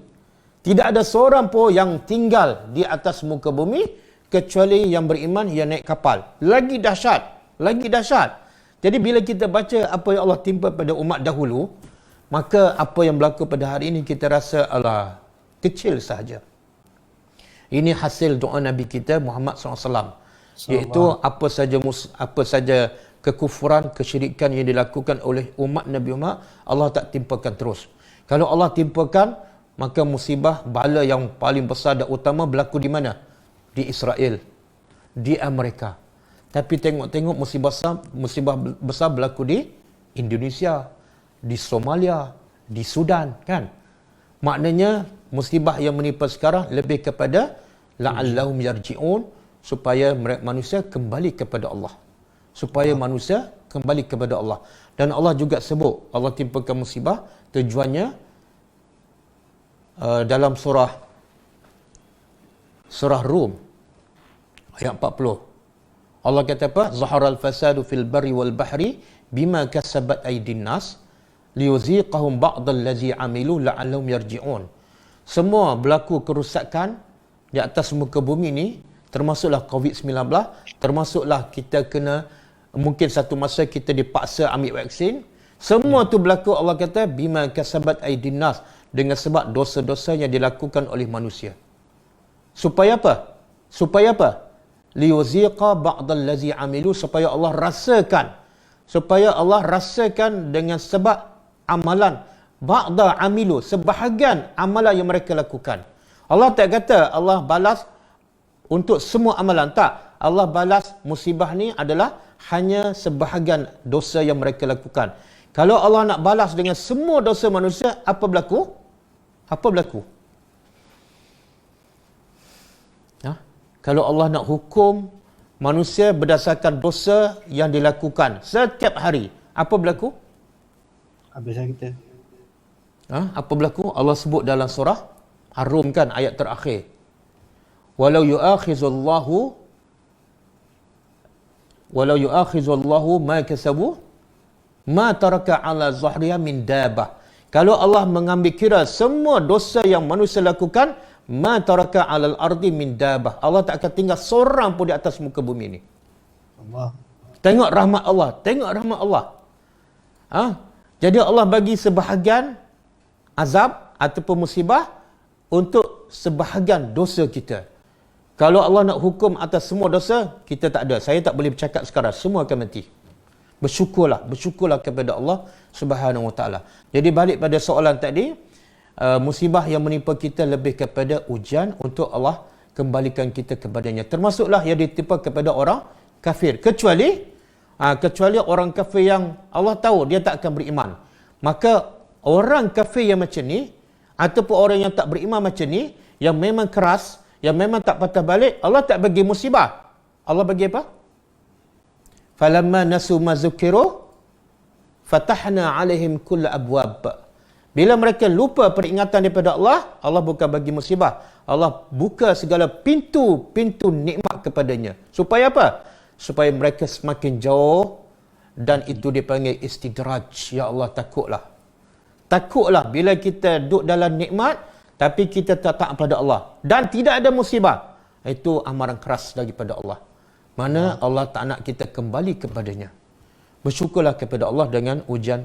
Tidak ada seorang pun yang tinggal di atas muka bumi kecuali yang beriman yang naik kapal. Lagi dahsyat. Jadi bila kita baca apa yang Allah timpa pada umat dahulu, maka apa yang berlaku pada hari ini kita rasa alah kecil sahaja. Ini hasil doa Nabi kita Muhammad SAW, iaitu apa saja kekufuran, kesyirikan yang dilakukan oleh umat Nabi Muhammad, Allah tak timpakan terus. Kalau Allah timpakan, maka musibah bala yang paling besar dan utama berlaku di mana? Di Israel, di Amerika. Tapi tengok-tengok musibah besar berlaku di Indonesia, di Somalia, di Sudan, kan? Maknanya musibah yang menimpa sekarang lebih kepada la'allahum yarji'un, supaya manusia kembali kepada Allah. Supaya manusia kembali kepada Allah. Dan Allah juga sebut, Allah timpakan musibah, tujuannya dalam surah Rum ayat 40. Allah kata apa? Zaharal fasadu fil barri wal bahri bima kasabat aydin nas liyuziqahum ba'dal ladzi amilu la'allahum yarji'un. Semua berlaku kerusakan di atas muka bumi ni, termasuklah COVID-19, termasuklah kita kena, mungkin satu masa kita dipaksa ambil vaksin. Semua tu berlaku, Allah kata, bima kasabat aydin nas, dengan sebab dosa-dosa yang dilakukan oleh manusia. Supaya apa? Supaya apa? Liyuziqa ba'dal ladzi amilu, supaya Allah rasakan dengan sebab amalan ba'da amilu, sebahagian amalan yang mereka lakukan. Allah tak kata Allah balas untuk semua amalan, tak. Allah balas musibah ni adalah hanya sebahagian dosa yang mereka lakukan. Kalau Allah nak balas dengan semua dosa manusia, apa berlaku? Kalau Allah nak hukum manusia berdasarkan dosa yang dilakukan setiap hari, apa berlaku? Habislah kita. Apa berlaku? Allah sebut dalam surah Ar-Rum, kan, ayat terakhir. Walau yu'akhizullahu ma kasabu ma taraka ala zahriya min dabah. Kalau Allah mengambil kira semua dosa yang manusia lakukan, ma taraka alal ardi min dabah, Allah tak akan tinggal seorang pun di atas muka bumi ni. Allah. Tengok rahmat Allah. Jadi Allah bagi sebahagian azab ataupun musibah untuk sebahagian dosa kita. Kalau Allah nak hukum atas semua dosa, kita tak ada. Saya tak boleh bercakap sekarang, semua akan mati. Bersyukurlah kepada Allah Subhanahu Wa Taala. Jadi balik pada soalan tadi, musibah yang menimpa kita lebih kepada ujian untuk Allah kembalikan kita kepadanya. Termasuklah yang ditimpa kepada orang kafir. Kecuali orang kafir yang Allah tahu dia tak akan beriman. Maka orang kafir yang macam ni, ataupun orang yang tak beriman macam ni, yang memang keras, yang memang tak patah balik, Allah tak bagi musibah. Allah bagi apa? Falamma nasu ma zukiru fatahna alaihim kulla abwab. Bila mereka lupa peringatan daripada Allah, Allah bukan bagi musibah. Allah buka segala pintu nikmat kepadanya. Supaya apa? Supaya mereka semakin jauh, dan itu dipanggil istidraj. Ya Allah, takutlah bila kita duduk dalam nikmat tapi kita tak taat pada Allah dan tidak ada musibah. Itu amaran keras daripada Allah. Mana Allah tak nak kita kembali kepadanya. Bersyukurlah kepada Allah dengan ujian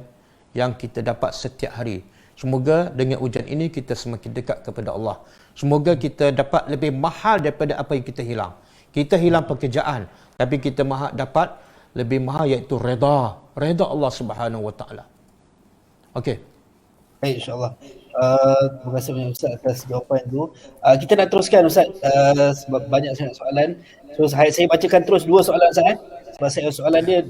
yang kita dapat setiap hari. Semoga dengan ujian ini kita semakin dekat kepada Allah. Semoga kita dapat lebih mahal daripada apa yang kita hilang. Kita hilang pekerjaan, tapi kita dapat lebih mahal, iaitu redha Allah Subhanahu Wa Taala. Okey. Baik, insya-Allah. Terima kasih banyak Ustaz atas jawapan itu. Kita nak teruskan Ustaz, sebab banyak sangat soalan. So saya bacakan terus dua soalan Ustaz. Sebab soalan dia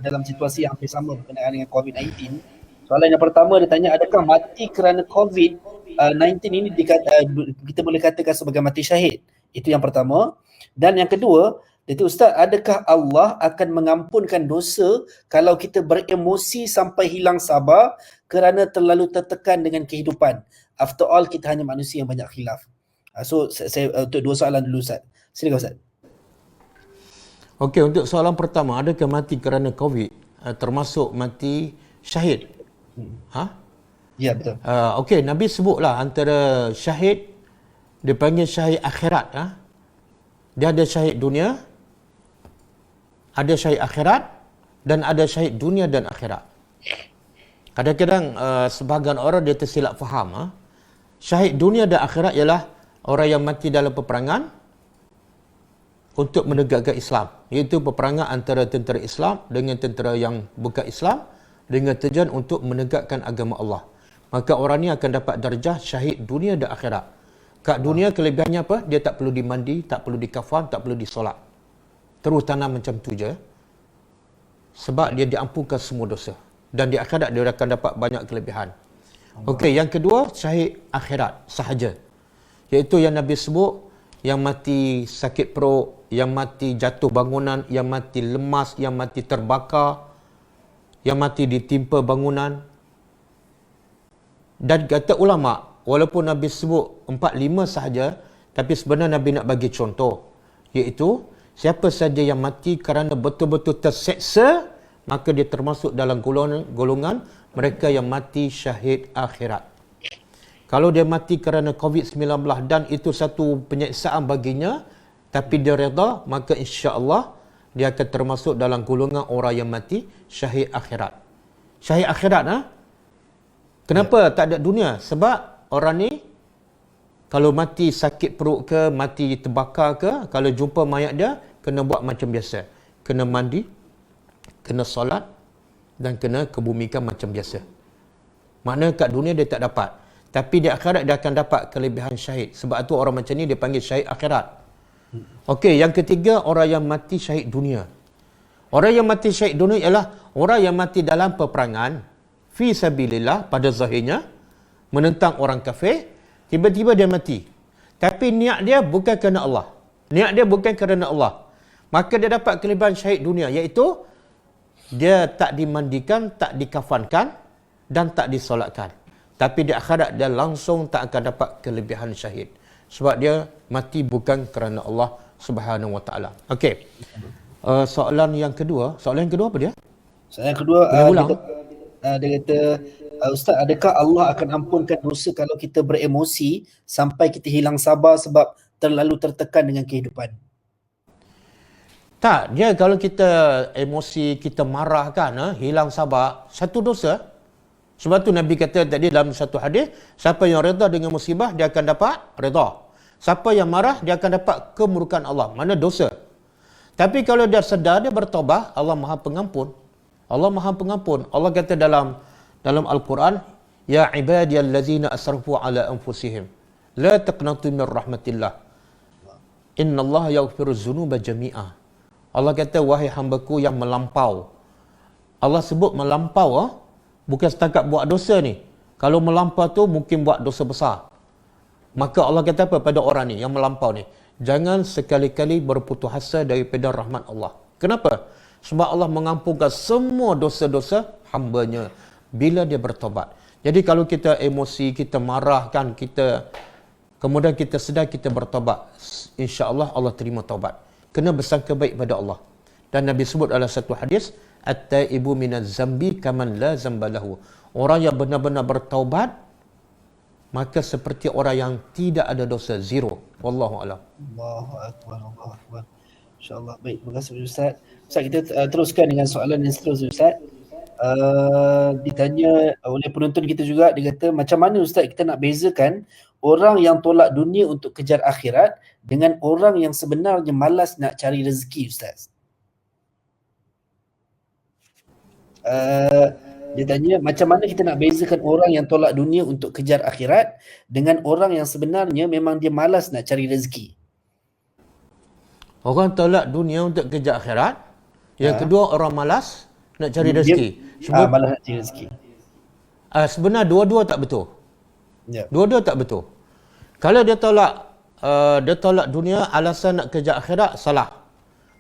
dalam situasi yang hampir sama berkenaan dengan COVID-19. Soalan yang pertama dia tanya, adakah mati kerana COVID-19 ini kita boleh katakan sebagai mati syahid? Itu yang pertama. Dan yang kedua, itu Ustaz, adakah Allah akan mengampunkan dosa kalau kita beremosi sampai hilang sabar kerana terlalu tertekan dengan kehidupan? After all, kita hanya manusia yang banyak khilaf. So saya untuk dua soalan dulu Ustaz. Silakan Ustaz. Okey, untuk soalan pertama, adakah mati kerana COVID termasuk mati syahid? Ya, betul. Okey, Nabi sebutlah antara syahid, dia panggil syahid akhirat. Dia ada syahid dunia, ada syahid akhirat, dan ada syahid dunia dan akhirat. Kadang-kadang sebahagian orang dia tersilap faham. Syahid dunia dan akhirat ialah orang yang mati dalam peperangan untuk menegakkan Islam, iaitu peperangan antara tentera Islam dengan tentera yang bukan Islam dengan tujuan untuk menegakkan agama Allah. Maka orang ni akan dapat darjah syahid dunia dan akhirat. Kat dunia kelebihannya apa? Dia tak perlu dimandi, tak perlu dikafan, tak perlu disolat. Terus tanam macam tu je. Sebab dia diampunkan semua dosa. Dan di akhirat dia akan dapat banyak kelebihan. Okey, yang kedua, syahid akhirat sahaja. Iaitu yang Nabi sebut, yang mati sakit perut, yang mati jatuh bangunan, yang mati lemas, yang mati terbakar, yang mati ditimpa bangunan. Dan kata ulama, walaupun Nabi sebut 4-5 sahaja, tapi sebenarnya Nabi nak bagi contoh. Iaitu, siapa saja yang mati kerana betul-betul terseksa, maka dia termasuk dalam golongan mereka yang mati syahid akhirat. Kalau dia mati kerana COVID-19 dan itu satu penyiksaan baginya, tapi dia reda, maka insya-Allah dia akan termasuk dalam golongan orang yang mati syahid akhirat. Syahid akhirat, kenapa tak ada dunia? Sebab orang ni kalau mati sakit perut ke, mati terbakar ke, kalau jumpa mayat dia, kena buat macam biasa. Kena mandi, kena solat dan kena kebumikan macam biasa. Maknanya kat dunia dia tak dapat. Tapi di akhirat dia akan dapat kelebihan syahid. Sebab tu orang macam ni dia panggil syahid akhirat. Okey, yang ketiga, orang yang mati syahid dunia. Orang yang mati syahid dunia ialah orang yang mati dalam peperangan fi sabilillah pada zahirnya menentang orang kafir, tiba-tiba dia mati. Tapi niat dia bukan kerana Allah. Niat dia bukan kerana Allah. Maka dia dapat kelebihan syahid dunia, iaitu dia tak dimandikan, tak dikafankan dan tak disolatkan. Tapi di akhirat dia langsung tak akan dapat kelebihan syahid. Sebab dia mati bukan kerana Allah Subhanahu Wa Taala. Okey. Soalan yang kedua apa dia? Soalan yang kedua, dia kata, Ustaz, adakah Allah akan ampunkan dosa kalau kita beremosi sampai kita hilang sabar sebab terlalu tertekan dengan kehidupan? Tak, dia kalau kita emosi, kita marah kan, hilang sabar, satu dosa. Sebab tu Nabi kata tadi dalam satu hadis, siapa yang redha dengan musibah, dia akan dapat redha. Siapa yang marah, dia akan dapat kemurkaan Allah. Mana dosa. Tapi kalau dia sedar, dia bertaubat, Allah Maha Pengampun. Allah Maha Pengampun. Allah kata dalam Al-Quran, Ya ibadiyallazina asrafu ala anfusihim, la taqnatu min rahmatillah. Innallaha yaghfiru dzunuba jami'ah. Allah kata, wahai hambaku yang melampau. Allah sebut melampau, bukan setakat buat dosa ni. Kalau melampau tu mungkin buat dosa besar. Maka Allah kata apa pada orang ni yang melampau ni? Jangan sekali-kali berputus asa daripada rahmat Allah. Kenapa? Sebab Allah mengampunkan semua dosa-dosa hambanya bila dia bertobat. Jadi kalau kita emosi, kita marah kan, kemudian kita sedar kita bertobat, insya-Allah Allah terima taubat. Kena bersangka baik pada Allah. Dan Nabi sebut dalam satu hadis, at-taibu minaz zambi kaman la zambalahu. Orang yang benar-benar bertaubat, maka seperti orang yang tidak ada dosa, zero. Wallahu a'lam. Allahu akbar, Allahu akbar. Insya-Allah. Baik, terima kasih Ustaz. Ustaz, kita teruskan dengan soalan yang seterusnya Ustaz. Ditanya oleh penonton kita juga, dia kata, macam mana Ustaz kita nak bezakan orang yang tolak dunia untuk kejar akhirat dengan orang yang sebenarnya malas nak cari rezeki, Ustaz? Dia tanya, macam mana kita nak bezakan orang yang tolak dunia untuk kejar akhirat dengan orang yang sebenarnya memang dia malas nak cari rezeki? Orang tolak dunia untuk kejar akhirat. Yang kedua, orang malas nak cari rezeki. Malas nak cari rezeki. Sebenarnya dua-dua tak betul. Ya. Dua-dua tak betul. Kalau dia tolak dunia alasan nak kejar akhirat, salah.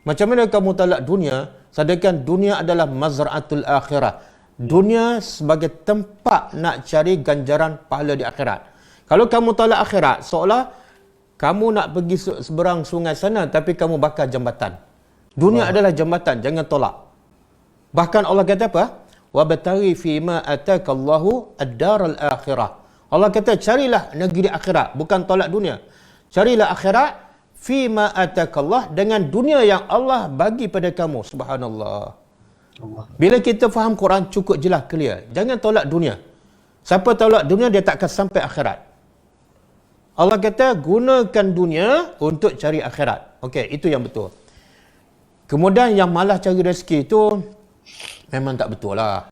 Macam mana kamu tolak dunia, sedangkan dunia adalah mazra'atul akhirah. Dunia sebagai tempat nak cari ganjaran pahala di akhirat. Kalau kamu tolak akhirat, seolah kamu nak pergi seberang sungai sana tapi kamu bakar jambatan. Dunia adalah jambatan, jangan tolak. Bahkan Allah kata apa? Wabtaghi fima atakallahu ad-daral akhirah. Allah kata carilah negeri akhirat, bukan tolak dunia. Carilah akhirat fima atakallah dengan dunia yang Allah bagi pada kamu. Subhanallah. Allah. Bila kita faham Quran cukup jelas, clear. Jangan tolak dunia. Siapa tolak dunia, dia tak akan sampai akhirat. Allah kata, gunakan dunia untuk cari akhirat. Okey, itu yang betul. Kemudian yang malas cari rezeki itu memang tak betul lah.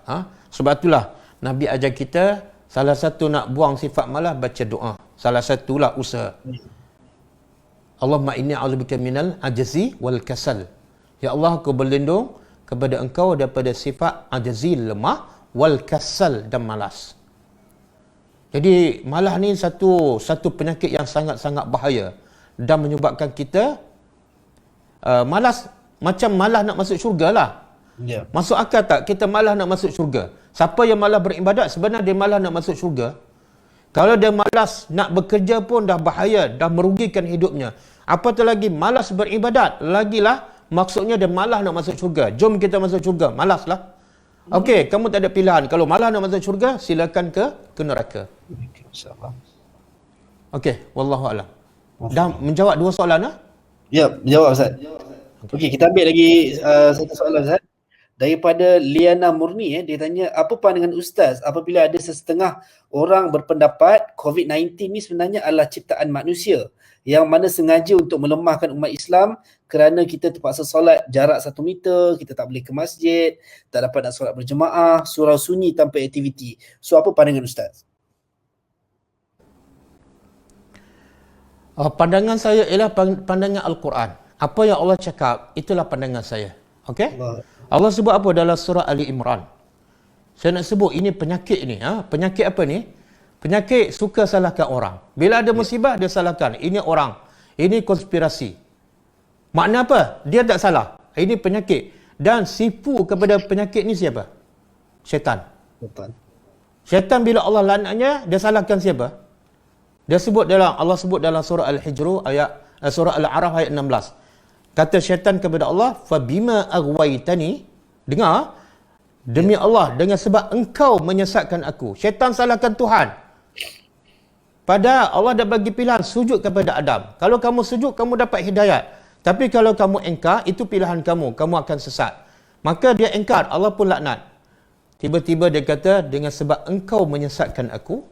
Sebab itulah Nabi ajar kita, salah satu nak buang sifat malas, baca doa. Salah satulah usaha. Allahumma inni a'udzubika minal ajzi wal kasal. Ya Allah, aku berlindung kepada engkau daripada sifat ajzi, lemah, wal kasal, dan malas. Jadi malas ni satu penyakit yang sangat-sangat bahaya dan menyebabkan kita malas, macam malas nak masuk syurga lah. Ya. Masuk akal tak kita malas nak masuk syurga? Siapa yang malas beribadat sebenarnya dia malas nak masuk syurga. Kalau dia malas nak bekerja pun dah bahaya, dah merugikan hidupnya. Apatah lagi malas beribadat, lagilah maksudnya dia malas nak masuk syurga. Jom kita masuk syurga, malaslah. Okey, kamu tak ada pilihan. Kalau malas nak masuk syurga, silakan ke neraka. InsyaAllah. Okey, wallahu a'lam. Dah menjawab dua soalan ah? Ya, menjawab Ustaz. Okey, kita ambil lagi satu soalan Ustaz. Daripada Liana Murni, dia tanya, apa pandangan Ustaz apabila ada sesetengah orang berpendapat COVID-19 ni sebenarnya adalah ciptaan manusia yang mana sengaja untuk melemahkan umat Islam kerana kita terpaksa solat jarak 1 meter, kita tak boleh ke masjid, tak dapat nak solat berjemaah, surau sunyi tanpa aktiviti. So, apa pandangan Ustaz? Pandangan saya ialah pandangan Al-Quran. Apa yang Allah cakap, itulah pandangan saya. Okey? Allah sebut apa dalam surah Ali Imran? Saya nak sebut ini penyakit ni. Penyakit apa ni? Penyakit suka salahkan orang. Bila ada musibah, dia salahkan. Ini orang. Ini konspirasi. Makna apa? Dia tak salah. Ini penyakit. Dan sifu kepada penyakit ni siapa? Syaitan. Syaitan bila Allah laknatnya, dia salahkan siapa? Allah sebut dalam surah Al-Hijr surah Al-A'raf ayat 16. Kata syaitan kepada Allah, fabima aghwaytani, dengar, demi Allah, dengan sebab engkau menyesatkan aku. Syaitan salahkan Tuhan. Padahal Allah dah bagi pilihan sujud kepada Adam. Kalau kamu sujud, kamu dapat hidayat. Tapi kalau kamu engkar, itu pilihan kamu akan sesat. Maka dia engkar, Allah pun laknat. Tiba-tiba dia kata, dengan sebab engkau menyesatkan aku,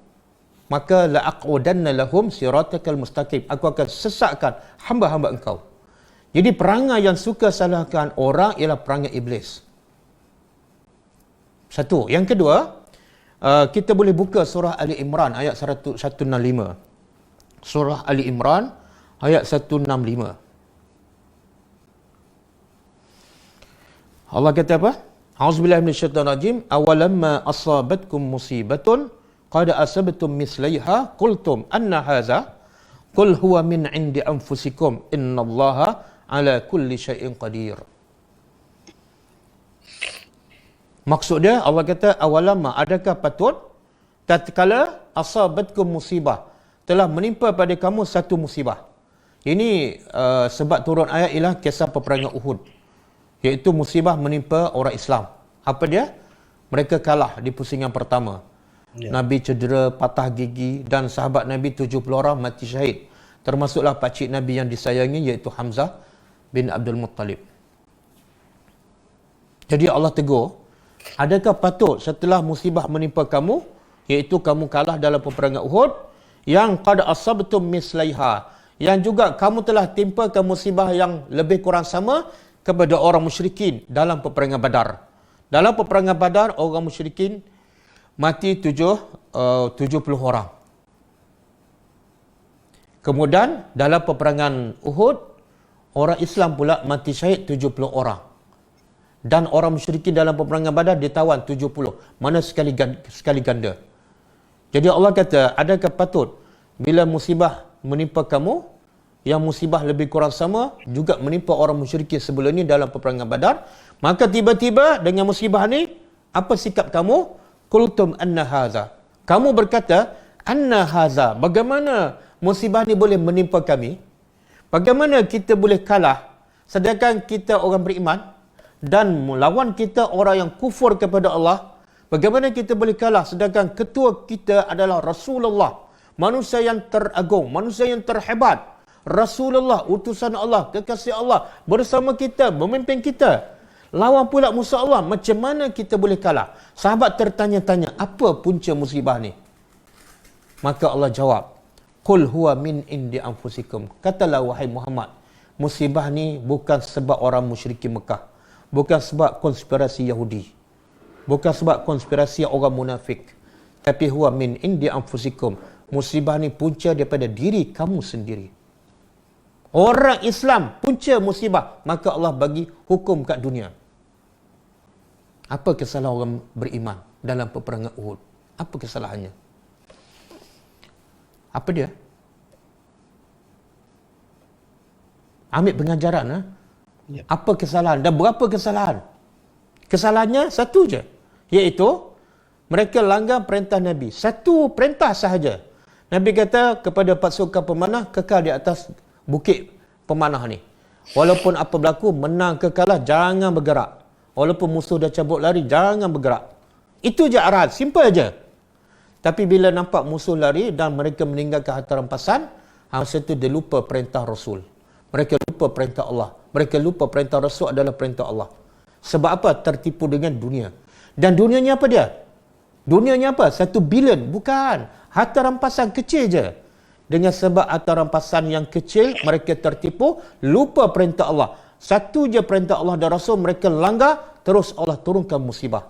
maka la'aqudanna lahum siratakal mustaqim. Aku akan sesatkan hamba-hamba engkau. Jadi perangai yang suka salahkan orang ialah perangai iblis. Satu. Yang kedua, kita boleh buka surah Ali Imran ayat 165. Surah Ali Imran ayat 165. Allah kata apa? A'udzubillahi minasyaitonirrajim. Awalamma asabatkum musibatun qad asabtum mislaiha qultum anna hadza qul huwa min 'indi anfusikum innallaha ala kulli syai'in qadir. Maksud dia, Allah kata, awalama, adakah patut tatkala asabatkum musibah, telah menimpa pada kamu satu musibah. Ini sebab turun ayat ialah kisah peperangan Uhud, iaitu musibah menimpa orang Islam. Apa dia? Mereka kalah di pusingan pertama. Nabi cedera, patah gigi, dan sahabat Nabi 70 orang mati syahid. Termasuklah pakcik Nabi yang disayangi, iaitu Hamzah bin Abdul Muttalib. Jadi Allah tegur, adakah patut setelah musibah menimpa kamu, iaitu kamu kalah dalam peperangan Uhud, yang qad asabtum mislaiha, yang juga kamu telah timpakan musibah yang lebih kurang sama kepada orang musyrikin dalam peperangan Badar. Dalam peperangan Badar, orang musyrikin mati 70 orang. Kemudian dalam peperangan Uhud, orang Islam pula mati syahid 70 orang. Dan orang musyrikin dalam peperangan Badar ditawan 70. Mana sekali ganda. Jadi Allah kata, adakah patut bila musibah menimpa kamu, yang musibah lebih kurang sama juga menimpa orang musyrikin sebelum ini dalam peperangan Badar, maka tiba-tiba dengan musibah ni, apa sikap kamu? Qultum anna haza. Kamu berkata, anna haza. Bagaimana musibah ni boleh menimpa kami? Bagaimana kita boleh kalah sedangkan kita orang beriman dan melawan kita orang yang kufur kepada Allah? Bagaimana kita boleh kalah sedangkan ketua kita adalah Rasulullah, manusia yang teragung, manusia yang terhebat, Rasulullah, utusan Allah, kekasih Allah, bersama kita, memimpin kita. Lawan pula musuh Allah. Macam mana kita boleh kalah? Sahabat tertanya-tanya, apa punca musibah ni? Maka Allah jawab, Qul huwa min indi anfusikum. Katalah wahai Muhammad, musibah ni bukan sebab orang musyrikin Mekah. Bukan sebab konspirasi Yahudi. Bukan sebab konspirasi orang munafik. Tapi huwa min indi anfusikum. Musibah ni punca daripada diri kamu sendiri. Orang Islam punca musibah, maka Allah bagi hukum kat dunia. Apa kesalahan orang beriman dalam peperangan Uhud? Apa kesalahannya? Apa dia? Ambil pengajaran. Ya. Apa kesalahan dan berapa kesalahan? Kesalahannya satu je, iaitu mereka langgar perintah Nabi. Satu perintah sahaja. Nabi kata kepada pasukan pemanah, kekal di atas bukit pemanah ni. Walaupun apa berlaku, menang ke kalah, jangan bergerak. Walaupun musuh dah cabut lari, jangan bergerak. Itu je arahan, simple je. Tapi bila nampak musuh lari dan mereka meninggalkan harta rampasan, masa itu dia lupa perintah Rasul. Mereka lupa perintah Allah. Mereka lupa perintah Rasul adalah perintah Allah. Sebab apa? Tertipu dengan dunia. Dan dunianya apa dia? Dunianya apa? 1 bilion? Bukan. Harta rampasan kecil je. Dengan sebab harta rampasan yang kecil, mereka tertipu, lupa perintah Allah. Satu je perintah Allah dan Rasul, mereka langgar, terus Allah turunkan musibah.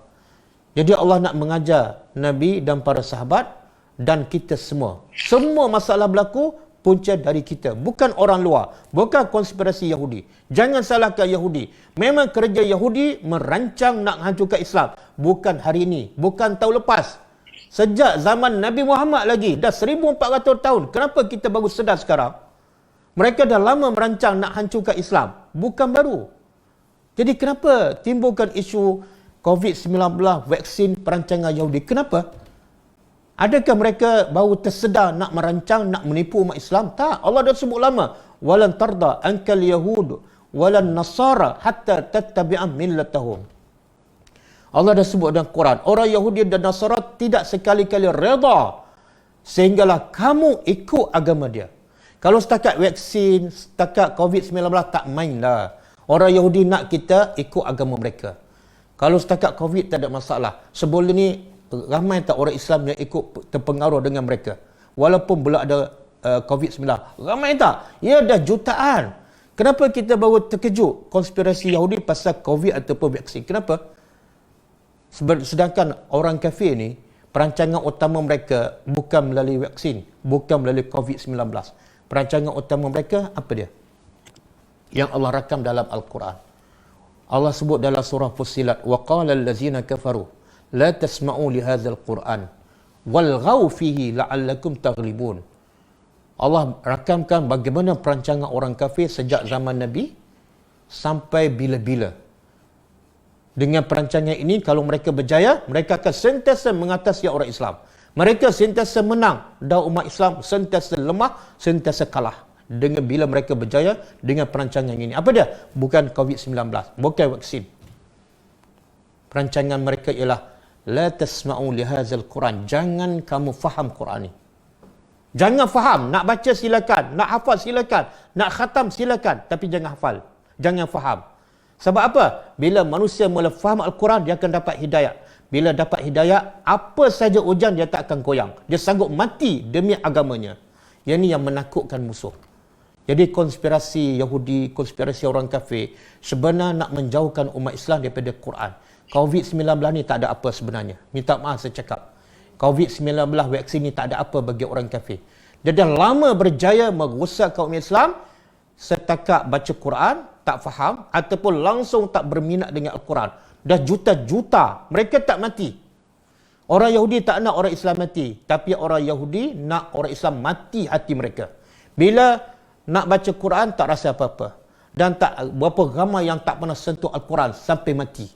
Jadi Allah nak mengajar Nabi dan para sahabat dan kita semua. Semua masalah berlaku punca dari kita. Bukan orang luar. Bukan konspirasi Yahudi. Jangan salahkan Yahudi. Memang kerja Yahudi merancang nak hancurkan Islam. Bukan hari ini. Bukan tahun lepas. Sejak zaman Nabi Muhammad lagi. Dah 1400 tahun. Kenapa kita baru sedar sekarang? Mereka dah lama merancang nak hancurkan Islam. Bukan baru. Jadi kenapa timbulkan isu COVID-19, vaksin perancangan Yahudi? Kenapa? Adakah mereka baru tersedar nak merancang, nak menipu umat Islam? Tak. Allah dah sebut lama. Walan tarda ankal yahud walan nasara hatta tattabi'a millatahum. Allah dah sebut dalam Quran. Orang Yahudi dan Nasara tidak sekali-kali reda sehinggalah kamu ikut agama dia. Kalau setakat vaksin, setakat COVID-19 tak main lah. Orang Yahudi nak kita ikut agama mereka. Kalau setakat COVID tak ada masalah. Sebelum ni ramai tak orang Islam yang ikut terpengaruh dengan mereka. Walaupun belum ada COVID-19. Ramai tak? Ya dah jutaan. Kenapa kita baru terkejut konspirasi Yahudi pasal COVID ataupun vaksin? Kenapa? Sedangkan orang kafir ni, perancangan utama mereka bukan melalui vaksin, bukan melalui COVID-19. Perancangan utama mereka apa dia? Yang Allah rakam dalam Al-Quran. Allah sebut dalam surah Fussilat, wa qala allazina kafaru la tasma'u li hadzal Qur'an walghaw fihi la'allakum taghlibun. Allah rakamkan bagaimana perancangan orang kafir sejak zaman Nabi sampai bila-bila. Dengan perancangan ini, kalau mereka berjaya, mereka akan sentiasa mengatasi orang Islam. Mereka sentiasa menang dan umat Islam sentiasa lemah, sentiasa kalah. Dengan bila mereka berjaya dengan perancangan ini. Apa dia? Bukan COVID-19, bukan vaksin. Perancangan mereka ialah la tasma'u li hadzal Quran. Jangan kamu faham Quran ini. Jangan faham, nak baca silakan, nak hafal silakan, nak khatam silakan, tapi jangan hafal. Jangan faham. Sebab apa? Bila manusia mula faham Al-Quran, dia akan dapat hidayah. Bila dapat hidayah, apa saja ujian dia tak akan goyang. Dia sanggup mati demi agamanya. Yang ini yang menakutkan musuh. Jadi konspirasi Yahudi, konspirasi orang kafir sebenarnya nak menjauhkan umat Islam daripada Quran. COVID-19 ni tak ada apa sebenarnya. Minta maaf saya cakap. COVID-19 vaksin ni tak ada apa bagi orang kafir. Dia dah lama berjaya merosakkan umat Islam setakat baca Quran, tak faham ataupun langsung tak berminat dengan Al-Quran. Dah juta-juta. Mereka tak mati. Orang Yahudi tak nak orang Islam mati. Tapi orang Yahudi nak orang Islam mati hati mereka. Bila nak baca Quran tak rasa apa-apa. Dan tak berapa ramai yang tak pernah sentuh Al-Quran sampai mati.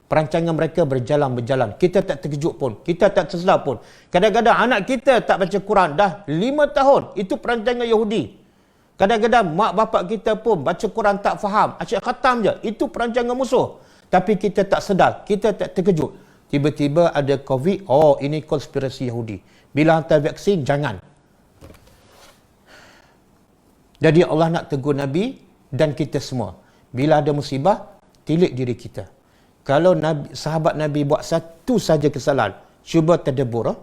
Perancangan mereka berjalan-berjalan. Kita tak terkejut pun. Kita tak tersedar pun. Kadang-kadang anak kita tak baca Quran dah 5 tahun. Itu perancangan Yahudi. Kadang-kadang mak bapak kita pun baca Quran tak faham. Asyik khatam je. Itu perancangan musuh. Tapi kita tak sedar. Kita tak terkejut. Tiba-tiba ada COVID. Oh, ini konspirasi Yahudi. Bila hantar vaksin, jangan. Jadi Allah nak tegur Nabi dan kita semua. Bila ada musibah, tilik diri kita. Kalau sahabat Nabi buat satu saja kesalahan, cuba tadabbur.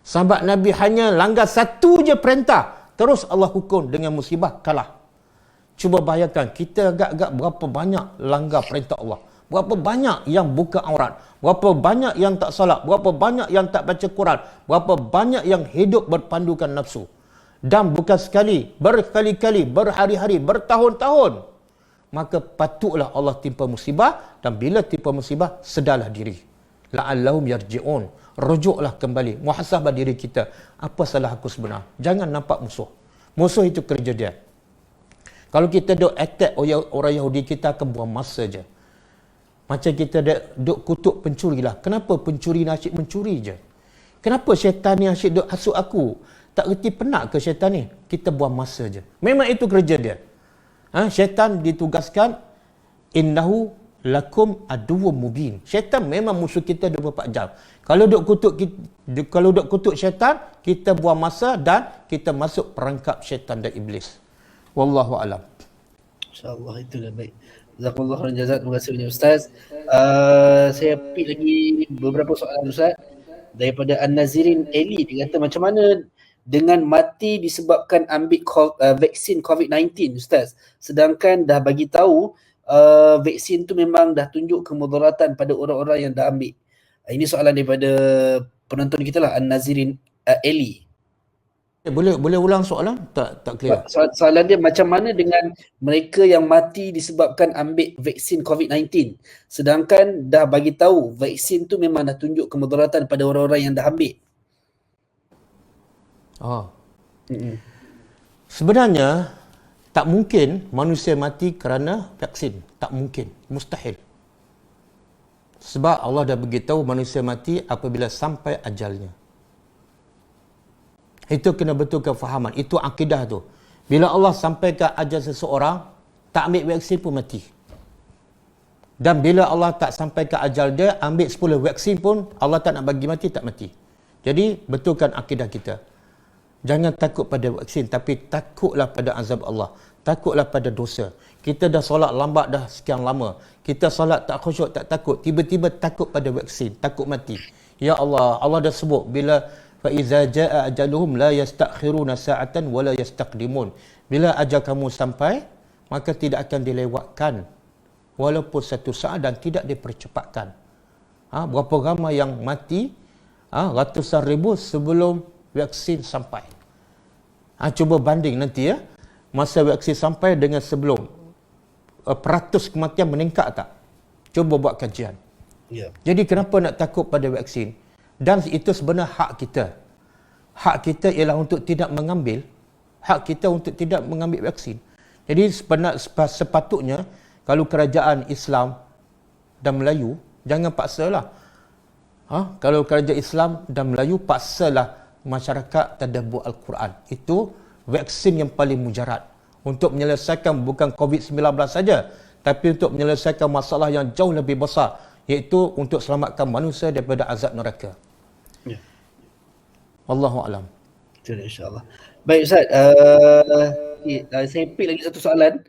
Sahabat Nabi hanya langgar satu je perintah, terus Allah hukum dengan musibah, kalah. Cuba bayangkan, kita agak-agak berapa banyak langgar perintah Allah. Berapa banyak yang buka aurat. Berapa banyak yang tak salat. Berapa banyak yang tak baca Quran. Berapa banyak yang hidup berpandukan nafsu. Dan bukan sekali, berkali-kali, berhari-hari, bertahun-tahun. Maka patutlah Allah timpa musibah, dan bila timpa musibah, sedarlah diri. La'allahum yarji'un. Rujuklah kembali. Muhasabah diri kita. Apa salah aku sebenar? Jangan nampak musuh. Musuh itu kerja dia. Kalau kita duk attack orang Yahudi, kita akan buang masa je. Macam kita duk kutuk pencuri lah. Kenapa pencuri ni asyik mencuri je? Kenapa syaitan ni asyik duk hasut aku? Tak reti penat ke syaitan ni? Kita buang masa je. Memang itu kerja dia. Syaitan ditugaskan, innahu lakum aduwwum mubin. Syaitan memang musuh kita 24 jam. Kalau duk kutuk syaitan, kita buang masa dan kita masuk perangkap syaitan dan iblis. Wallahu alam. InsyaAllah, itulah baik. Jazakumullah khairan jazak. Terima kasih banyak Ustaz. Saya pick lagi beberapa soalan Ustaz. Daripada An-Nazirin Eli, dia kata macam mana dengan mati disebabkan ambil vaksin COVID-19 Ustaz, sedangkan dah bagi tahu vaksin tu memang dah tunjuk kemudaratan pada orang-orang yang dah ambil. Ini soalan daripada penonton kita lah, An-Nazirin Eli. Boleh ulang soalan? Tak clear. Soalan dia, macam mana dengan mereka yang mati disebabkan ambil vaksin COVID-19, sedangkan dah bagi tahu vaksin tu memang dah tunjuk kemudaratan pada orang-orang yang dah ambil. Sebenarnya tak mungkin manusia mati kerana vaksin. Tak mungkin. Mustahil. Sebab Allah dah beritahu manusia mati apabila sampai ajalnya. Itu kena betulkan fahaman. Itu akidah tu. Bila Allah sampaikan ajal seseorang, tak ambil vaksin pun mati. Dan bila Allah tak sampaikan ajal dia, ambil 10 vaksin pun, Allah tak nak bagi mati, tak mati. Jadi, betulkan akidah kita. Jangan takut pada vaksin, tapi takutlah pada azab Allah. Takutlah pada dosa. Kita dah solat lambat dah sekian lama. Kita solat tak khusyuk, tak takut. Tiba-tiba takut pada vaksin, takut mati. Ya Allah, Allah dah sebut, bila فَإِذَا جَاءَ أَجَلُهُمْ لَا يَسْتَأْخِرُونَ سَاعَةً وَلَا يَسْتَقْدِمُونَ. Bila ajal kamu sampai, maka tidak akan dilewatkan walaupun satu saat dan tidak dipercepatkan. Berapa ramai yang mati ratusan ribu sebelum vaksin sampai. Cuba banding nanti ya, masa vaksin sampai dengan sebelum. Peratus kematian meningkat tak? Cuba buat kajian. Jadi kenapa nak takut pada vaksin? Dan itu sebenarnya hak kita. Hak kita ialah untuk tidak mengambil. Hak kita untuk tidak mengambil vaksin. Jadi sepatutnya kalau kerajaan Islam dan Melayu, jangan paksalah. Kalau kerajaan Islam dan Melayu, paksalah masyarakat tadabbur Al-Quran. Itu vaksin yang paling mujarad. Untuk menyelesaikan bukan COVID-19 saja, tapi untuk menyelesaikan masalah yang jauh lebih besar, iaitu untuk selamatkan manusia daripada azab neraka. Wallahu alam. Betul, insyaAllah. Baik Ustaz, saya pick lagi satu soalan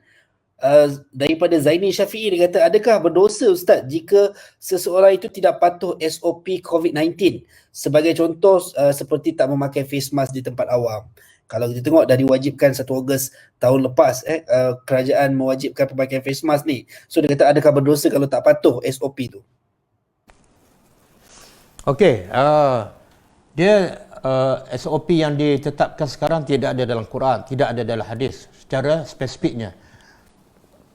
daripada Zaini Syafi'i. Dia kata, adakah berdosa Ustaz jika seseorang itu tidak patuh SOP COVID-19? Sebagai contoh, seperti tak memakai face mask di tempat awam. Kalau kita tengok dah diwajibkan 1 Ogos tahun lepas, kerajaan mewajibkan pemakaian face mask ni. So dia kata, adakah berdosa kalau tak patuh SOP tu? Okey, dia SOP yang ditetapkan sekarang tidak ada dalam Quran, tidak ada dalam hadis secara spesifiknya.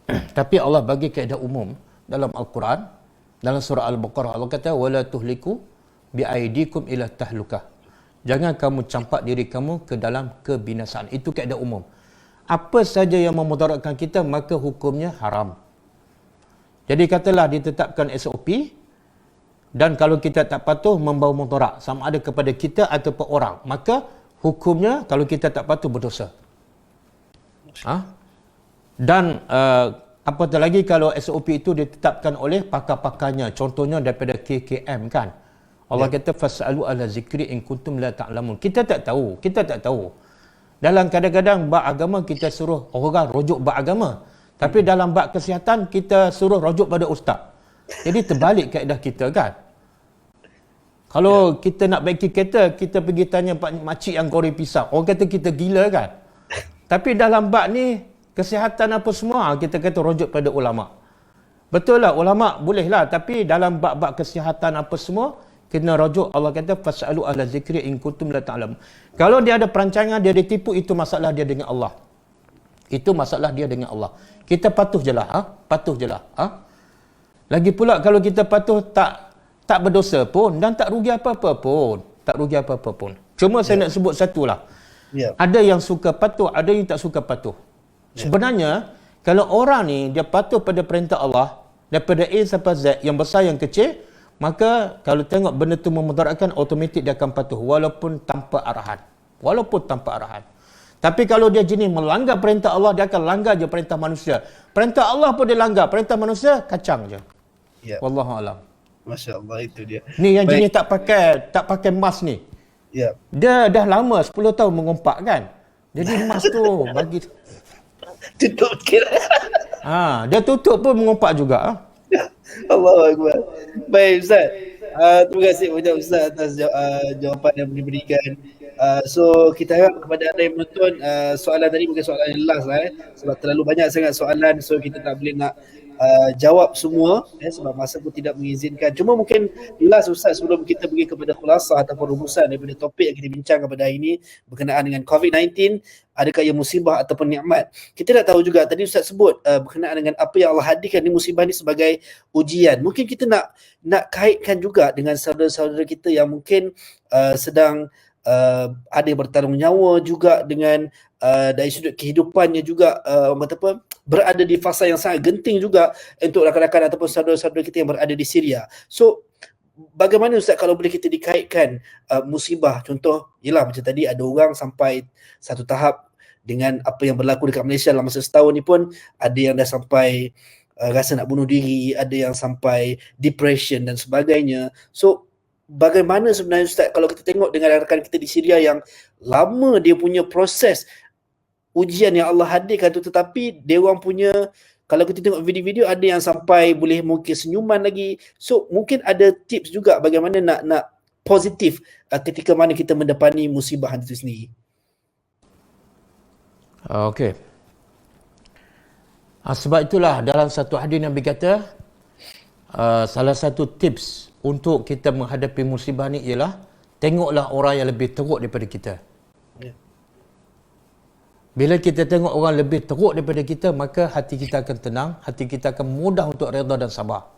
Tapi Allah bagi kaedah umum dalam Al-Quran, dalam surah Al-Baqarah. Allah kata, wala tuhliku biaidikum ila tahlukah. Jangan kamu campak diri kamu ke dalam kebinasaan. Itu kaedah umum. Apa saja yang memudaratkan kita, maka hukumnya haram. Jadi katalah ditetapkan SOP, dan kalau kita tak patuh membawa mudarat sama ada kepada kita ataupun orang, maka hukumnya kalau kita tak patuh berdosa. Dan apatah lagi kalau SOP itu ditetapkan oleh pakar-pakarnya, contohnya daripada KKM kan. Allah kata fasalu ala zikri in kuntum la ta'lamun. Kita tak tahu. Dalam kadang-kadang bab agama kita suruh orang rujuk bab agama, Tapi dalam bab kesihatan, kita suruh rujuk pada ustaz. Jadi terbalik kaedah kita kan. Kalau kita nak baiki kereta, kita pergi tanya makcik yang goreng pisang. Orang kata kita gila kan. Tapi dalam bab ni, kesihatan apa semua, kita kata rujuk pada ulama'. Betul lah, ulama' boleh lah. Tapi dalam bab-bab kesihatan apa semua, kena rujuk. Allah kata, fas'alu ahla zikri in kuntum la ta'lam. Kalau dia ada perancangan, dia ditipu, itu masalah dia dengan Allah. Itu masalah dia dengan Allah. Kita patuh je lah. Patuh je lah. Lagi pula kalau kita patuh tak berdosa pun dan tak rugi apa-apa pun. Tak rugi apa-apa pun. Cuma saya nak sebut satu lah. Ada yang suka patuh, ada yang tak suka patuh. Sebenarnya, kalau orang ni dia patuh pada perintah Allah, daripada A sampai Z, yang besar yang kecil, maka kalau tengok benda tu memudaratkan, automatik dia akan patuh walaupun tanpa arahan. Walaupun tanpa arahan. Tapi kalau dia jenis melanggar perintah Allah, dia akan langgar je perintah manusia. Perintah Allah pun dia langgar, perintah manusia kacang je. Wallahu alam. Masya Allah, itu dia. Ni yang jenis tak pakai mask ni. Dia dah lama 10 tahun mengumpat kan. Jadi mask tu bagi tutup kira. Dia tutup pun mengumpat juga. Allahu Akbar. Baik Ustaz. Terima kasih banyak Ustaz atas jawapan yang diberikan. So kita harap kepada anda yang menonton, soalan tadi bukan soalan yang last lah sebab terlalu banyak sangat soalan, so kita tak boleh nak jawab semua sebab masa pun tidak mengizinkan. Cuma mungkin last Ustaz sebelum kita pergi kepada khulasah ataupun rumusan daripada topik yang kita bincangkan pada hari ini berkenaan dengan COVID-19, adakah ia musibah ataupun nikmat. Kita nak tahu juga, tadi Ustaz sebut berkenaan dengan apa yang Allah hadirkan ni, musibah ni sebagai ujian. Mungkin kita nak kaitkan juga dengan saudara-saudara kita yang mungkin sedang ada yang bertarung nyawa juga dengan dari sudut kehidupannya juga berada di fasa yang sangat genting juga untuk rakan-rakan ataupun saudara-saudara kita yang berada di Syria. So bagaimana Ustaz kalau boleh kita dikaitkan musibah, contoh ialah macam tadi ada orang sampai satu tahap dengan apa yang berlaku dekat Malaysia dalam masa setahun ni pun, ada yang dah sampai rasa nak bunuh diri, ada yang sampai depression dan sebagainya. So bagaimana sebenarnya Ustaz kalau kita tengok dengan rakan kita di Syria yang lama dia punya proses ujian yang Allah hadirkan tu, tetapi dia orang punya, kalau kita tengok video-video ada yang sampai boleh mungkin senyuman lagi. So mungkin ada tips juga bagaimana nak positif ketika mana kita mendepani musibah itu sendiri. Okey. Sebab itulah dalam satu hadis Nabi kata, salah satu tips untuk kita menghadapi musibah ni ialah tengoklah orang yang lebih teruk daripada kita. Bila kita tengok orang lebih teruk daripada kita, maka hati kita akan tenang, hati kita akan mudah untuk redha dan sabar.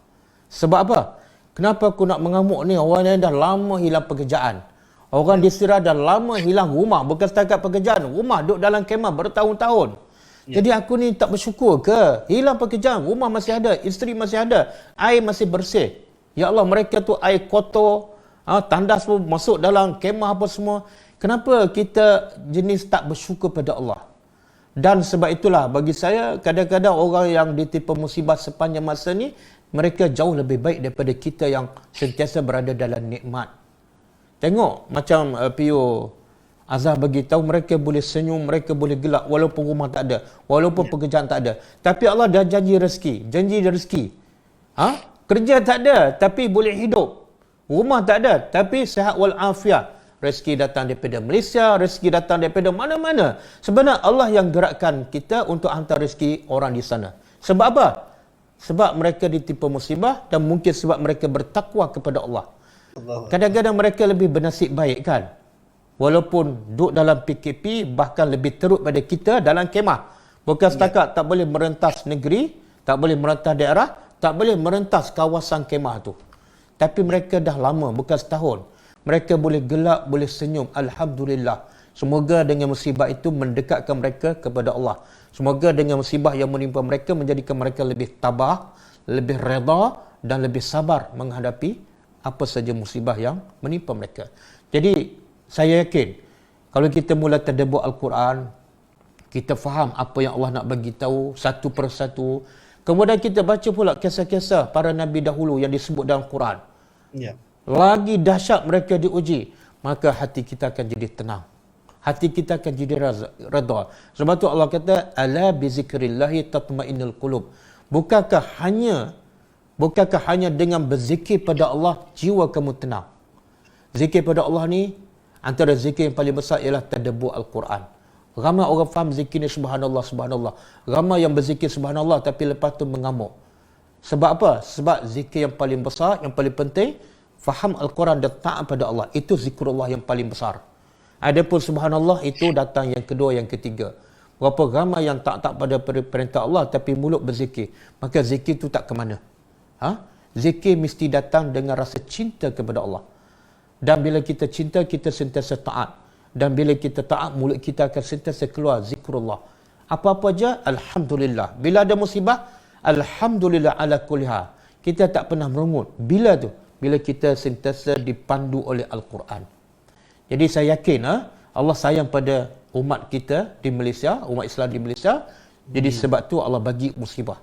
Sebab apa? Kenapa aku nak mengamuk ni? Orang yang dah lama hilang pekerjaan. Orang di Syria dah lama hilang rumah, bukan setakat pekerjaan, rumah duduk dalam kemah bertahun-tahun. Jadi aku ni tak bersyukur ke? Hilang pekerjaan, rumah masih ada, isteri masih ada, air masih bersih. Ya Allah, mereka tu air kotor, tandas pun masuk dalam kemah apa semua. Kenapa kita jenis tak bersyukur pada Allah? Dan sebab itulah bagi saya, kadang-kadang orang yang ditimpa musibah sepanjang masa ni, mereka jauh lebih baik daripada kita yang sentiasa berada dalam nikmat. Tengok macam Pio Azhar bagi tahu, mereka boleh senyum, mereka boleh gelak walaupun rumah tak ada, walaupun pekerjaan tak ada. Tapi Allah dah janji rezeki. Kerja tak ada tapi boleh hidup. Rumah tak ada tapi sihat wal afiat. Rezeki datang daripada Malaysia, rezeki datang daripada mana-mana. Sebenarnya Allah yang gerakkan kita untuk hantar rezeki orang di sana. Sebab apa? Sebab mereka ditimpa musibah dan mungkin sebab mereka bertakwa kepada Allah. Kadang-kadang mereka lebih bernasib baik kan? Walaupun duduk dalam PKP, bahkan lebih teruk pada kita dalam kemah. Bukan setakat tak boleh merentas negeri, tak boleh merentas daerah, tak boleh merentas kawasan kemah tu. Tapi mereka dah lama, bukan setahun. Mereka boleh gelak, boleh senyum. Alhamdulillah. Semoga dengan musibah itu mendekatkan mereka kepada Allah. Semoga dengan musibah yang menimpa mereka menjadikan mereka lebih tabah, lebih redha dan lebih sabar menghadapi apa saja musibah yang menimpa mereka. Jadi, saya yakin kalau kita mula tadabbur Al-Quran, kita faham apa yang Allah nak bagi tahu satu persatu. Kemudian kita baca pula kisah-kisah para nabi dahulu yang disebut dalam Quran. Lagi dahsyat mereka diuji, maka hati kita akan jadi tenang. hati kita akan jadi redha. Sebab tu Allah kata, ala bi zikrillahi tatmainnul qulub. Bukankah hanya dengan berzikir pada Allah jiwa kamu tenang? Zikir pada Allah ni, antara zikir yang paling besar ialah tadabbur Al-Quran. Ramai orang faham zikir ni subhanallah, subhanallah. Ramai yang berzikir subhanallah tapi lepas tu mengamuk. Sebab apa? Sebab zikir yang paling besar, yang paling penting, faham Al-Quran dan taat pada Allah. Itu zikrullah yang paling besar. Adapun subhanallah itu datang yang kedua, yang ketiga. Berapa ramai yang tak pada perintah Allah tapi mulut berzikir. Maka zikir tu tak ke mana. Zikir mesti datang dengan rasa cinta kepada Allah. Dan bila kita cinta, kita sentiasa taat. Dan bila kita taat, mulut kita akan sentiasa keluar zikrullah. Apa-apa aja, alhamdulillah. Bila ada musibah, alhamdulillah ala kulli hal. Kita tak pernah merungut. Bila tu? Bila kita sentiasa dipandu oleh Al-Quran. Jadi saya yakin Allah sayang pada umat kita di Malaysia, umat Islam di Malaysia. Jadi sebab tu Allah bagi musibah.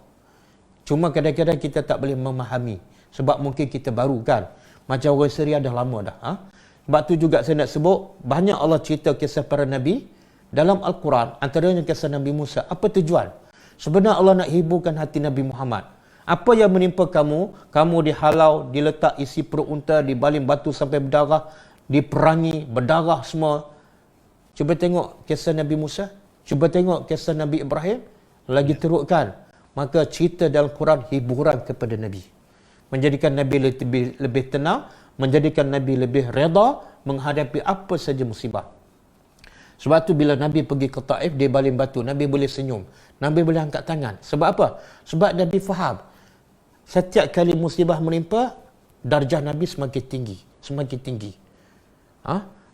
Cuma kadang-kadang kita tak boleh memahami. Sebab mungkin kita baru kan. Macam orang Syria dah lama dah. Sebab tu juga saya nak sebut, banyak Allah cerita kisah para Nabi dalam Al-Quran, antaranya kisah Nabi Musa. Apa tujuan? Sebenarnya Allah nak hiburkan hati Nabi Muhammad. Apa yang menimpa kamu? Kamu dihalau, diletak isi perut unta, dibaling batu sampai berdarah, diperangi, berdarah semua. Cuba tengok kisah Nabi Musa. Cuba tengok kisah Nabi Ibrahim. Lagi terukkan. Maka cerita dalam Quran hiburan kepada Nabi. Menjadikan Nabi lebih tenang, menjadikan Nabi lebih reda menghadapi apa saja musibah. Sebab tu bila Nabi pergi ke Taif, dia baling batu, Nabi boleh senyum, Nabi boleh angkat tangan. Sebab apa? Sebab Nabi faham, setiap kali musibah menimpa, darjah Nabi semakin tinggi, semakin tinggi.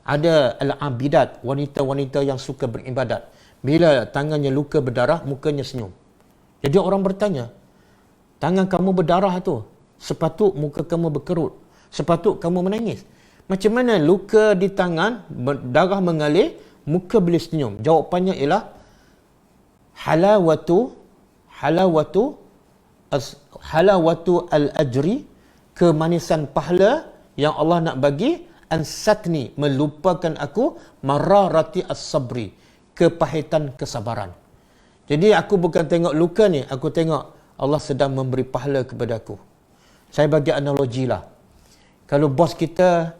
Ada al-abidat, wanita-wanita yang suka beribadat. Bila tangannya luka berdarah, mukanya senyum. Jadi orang bertanya, tangan kamu berdarah tu, sepatut muka kamu berkerut, sepatut kamu menangis. Macam mana luka di tangan, darah mengalir, muka boleh senyum? Jawapannya ialah halawatu al-ajri, kemanisan pahala yang Allah nak bagi, ansatni, melupakan aku, mararati as-sabri, kepahitan kesabaran. Jadi aku bukan tengok luka ni, aku tengok Allah sedang memberi pahala kepada aku. Saya bagi analogi lah. Kalau bos kita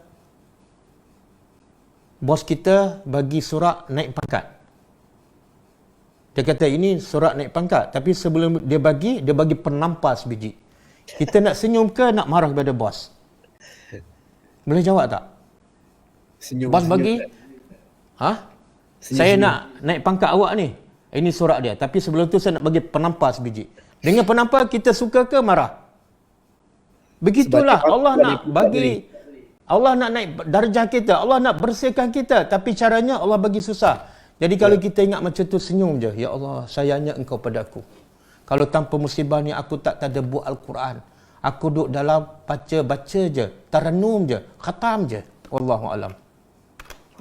bagi surat naik pangkat. Dia kata ini surat naik pangkat, tapi sebelum dia bagi penampas biji. Kita nak senyum ke nak marah kepada bos? Boleh jawab tak? Bos bagi, saya nak naik pangkat awak ni. Ini surat dia. Tapi sebelum tu saya nak bagi penampas biji. Dengan penampas kita suka ke marah? Begitulah Allah nak bagi, Allah nak naik darjah kita, Allah nak bersihkan kita, tapi caranya Allah bagi susah. Jadi kalau kita ingat macam tu, senyum je. Ya Allah, sayangnya engkau pada aku. Kalau tanpa musibah ni aku tak tadabbur Al-Quran. Aku duduk dalam baca je, taranum je, khatam je. Wallahu alam.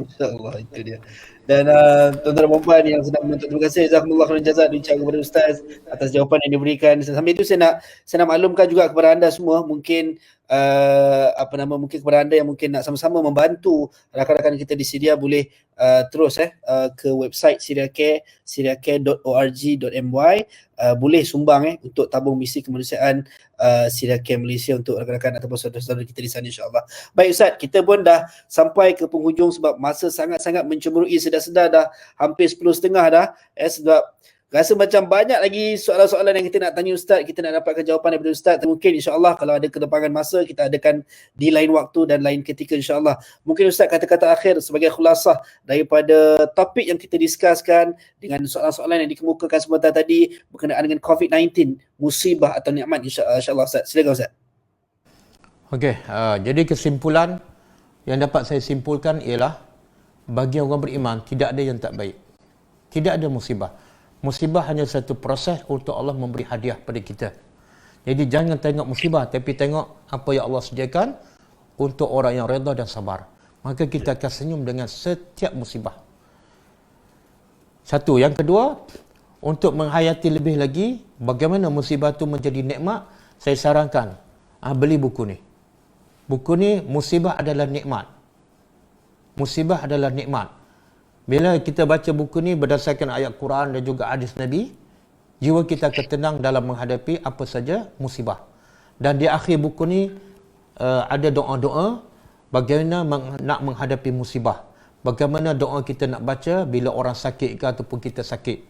InsyaAllah, itu dia. Dan tuan-tuan dan puan yang sedang menonton, terima kasih jazakumullah khairan jazak diucapkan kepada Ustaz atas jawapan yang diberikan. Sambil itu saya nak maklumkan juga kepada anda semua, mungkin mungkin kepada anda yang mungkin nak sama-sama membantu rakan-rakan kita di Syria, boleh terus ke website syriacare.org.my, boleh sumbang untuk tabung misi kemanusiaan Syria Care Malaysia untuk rakan-rakan ataupun saudara-saudara kita di sana, insya-Allah. Baik Ustaz, kita pun dah sampai ke penghujung sebab masa sangat-sangat mencemburui, sedar-sedar dah hampir 10.30 dah, sebab rasa macam banyak lagi soalan-soalan yang kita nak tanya Ustaz, kita nak dapatkan jawapan daripada Ustaz. Mungkin insya-Allah kalau ada kedepangan masa, kita adakan di lain waktu dan lain ketika, insya-Allah. Mungkin Ustaz kata-kata akhir sebagai khulasah daripada topik yang kita diskuskan dengan soalan-soalan yang dikemukakan sebentar tadi berkenaan dengan COVID-19, musibah atau nikmat, insya-Allah Ustaz. Silakan Ustaz. Okey, jadi kesimpulan yang dapat saya simpulkan ialah bagi orang beriman tidak ada yang tak baik. Tidak ada musibah. Musibah hanya satu proses untuk Allah memberi hadiah pada kita. Jadi jangan tengok musibah, tapi tengok apa yang Allah sediakan untuk orang yang redha dan sabar. Maka kita akan senyum dengan setiap musibah. Satu. Yang kedua, untuk menghayati lebih lagi bagaimana musibah itu menjadi nikmat, saya sarankan beli buku ni. Buku ni, Musibah adalah Nikmat. Musibah adalah nikmat. Bila kita baca buku ni berdasarkan ayat Quran dan juga hadis Nabi, jiwa kita akan tenang dalam menghadapi apa saja musibah. Dan di akhir buku ni ada doa-doa bagaimana nak menghadapi musibah. Bagaimana doa kita nak baca bila orang sakit ke ataupun kita sakit.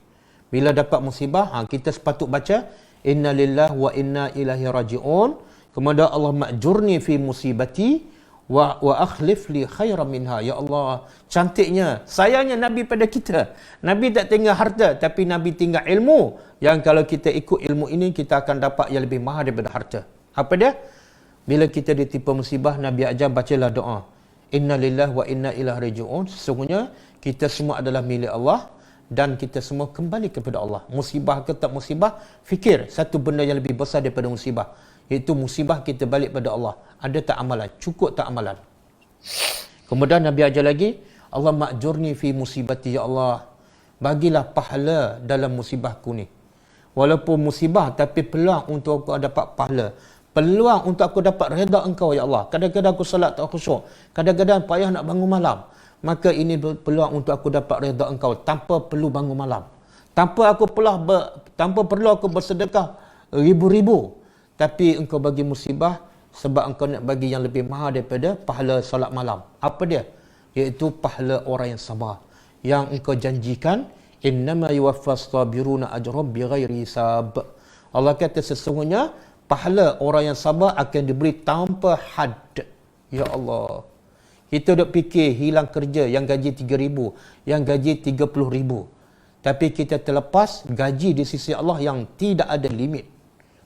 Bila dapat musibah, kita sepatut baca Inna lillahi wa inna ilaihi raji'un. Kemudian Allah ma'jurni fi musibati wa akhlif li khairan minha. Ya Allah, cantiknya, sayangnya Nabi pada kita. Nabi tak tinggal harta, tapi Nabi tinggal ilmu. Yang kalau kita ikut ilmu ini, kita akan dapat yang lebih mahal daripada harta. Apa dia? Bila kita ditimpa musibah, Nabi ajar bacalah doa. Inna lillahi wa inna ilaihi raji'un. Sesungguhnya kita semua adalah milik Allah dan kita semua kembali kepada Allah. Musibah ke tak musibah, fikir satu benda yang lebih besar daripada musibah, iaitu musibah kita balik pada Allah. Ada tak amalan? Cukup tak amalan? Kemudian Nabi ajar lagi, Allah ma'jurni fi musibati. Ya Allah, bagilah pahala dalam musibahku ni. Walaupun musibah, tapi peluang untuk aku dapat pahala. Peluang untuk aku dapat redha engkau, ya Allah. Kadang-kadang aku salat tak khusyuk. Kadang-kadang payah nak bangun malam. Maka ini peluang untuk aku dapat redha engkau tanpa perlu bangun malam. Tanpa perlu aku bersedekah ribu-ribu. Tapi engkau bagi musibah sebab engkau nak bagi yang lebih mahal daripada pahala salat malam. Apa dia? Iaitu pahala orang yang sabar. Yang engkau janjikan, innama yuwaffas sabiruna ajrahum bighairi hisab. Allah kata sesungguhnya pahala orang yang sabar akan diberi tanpa had. Ya Allah. Kita duk fikir hilang kerja yang gaji 3,000, yang gaji 30,000. Tapi kita terlepas gaji di sisi Allah yang tidak ada limit.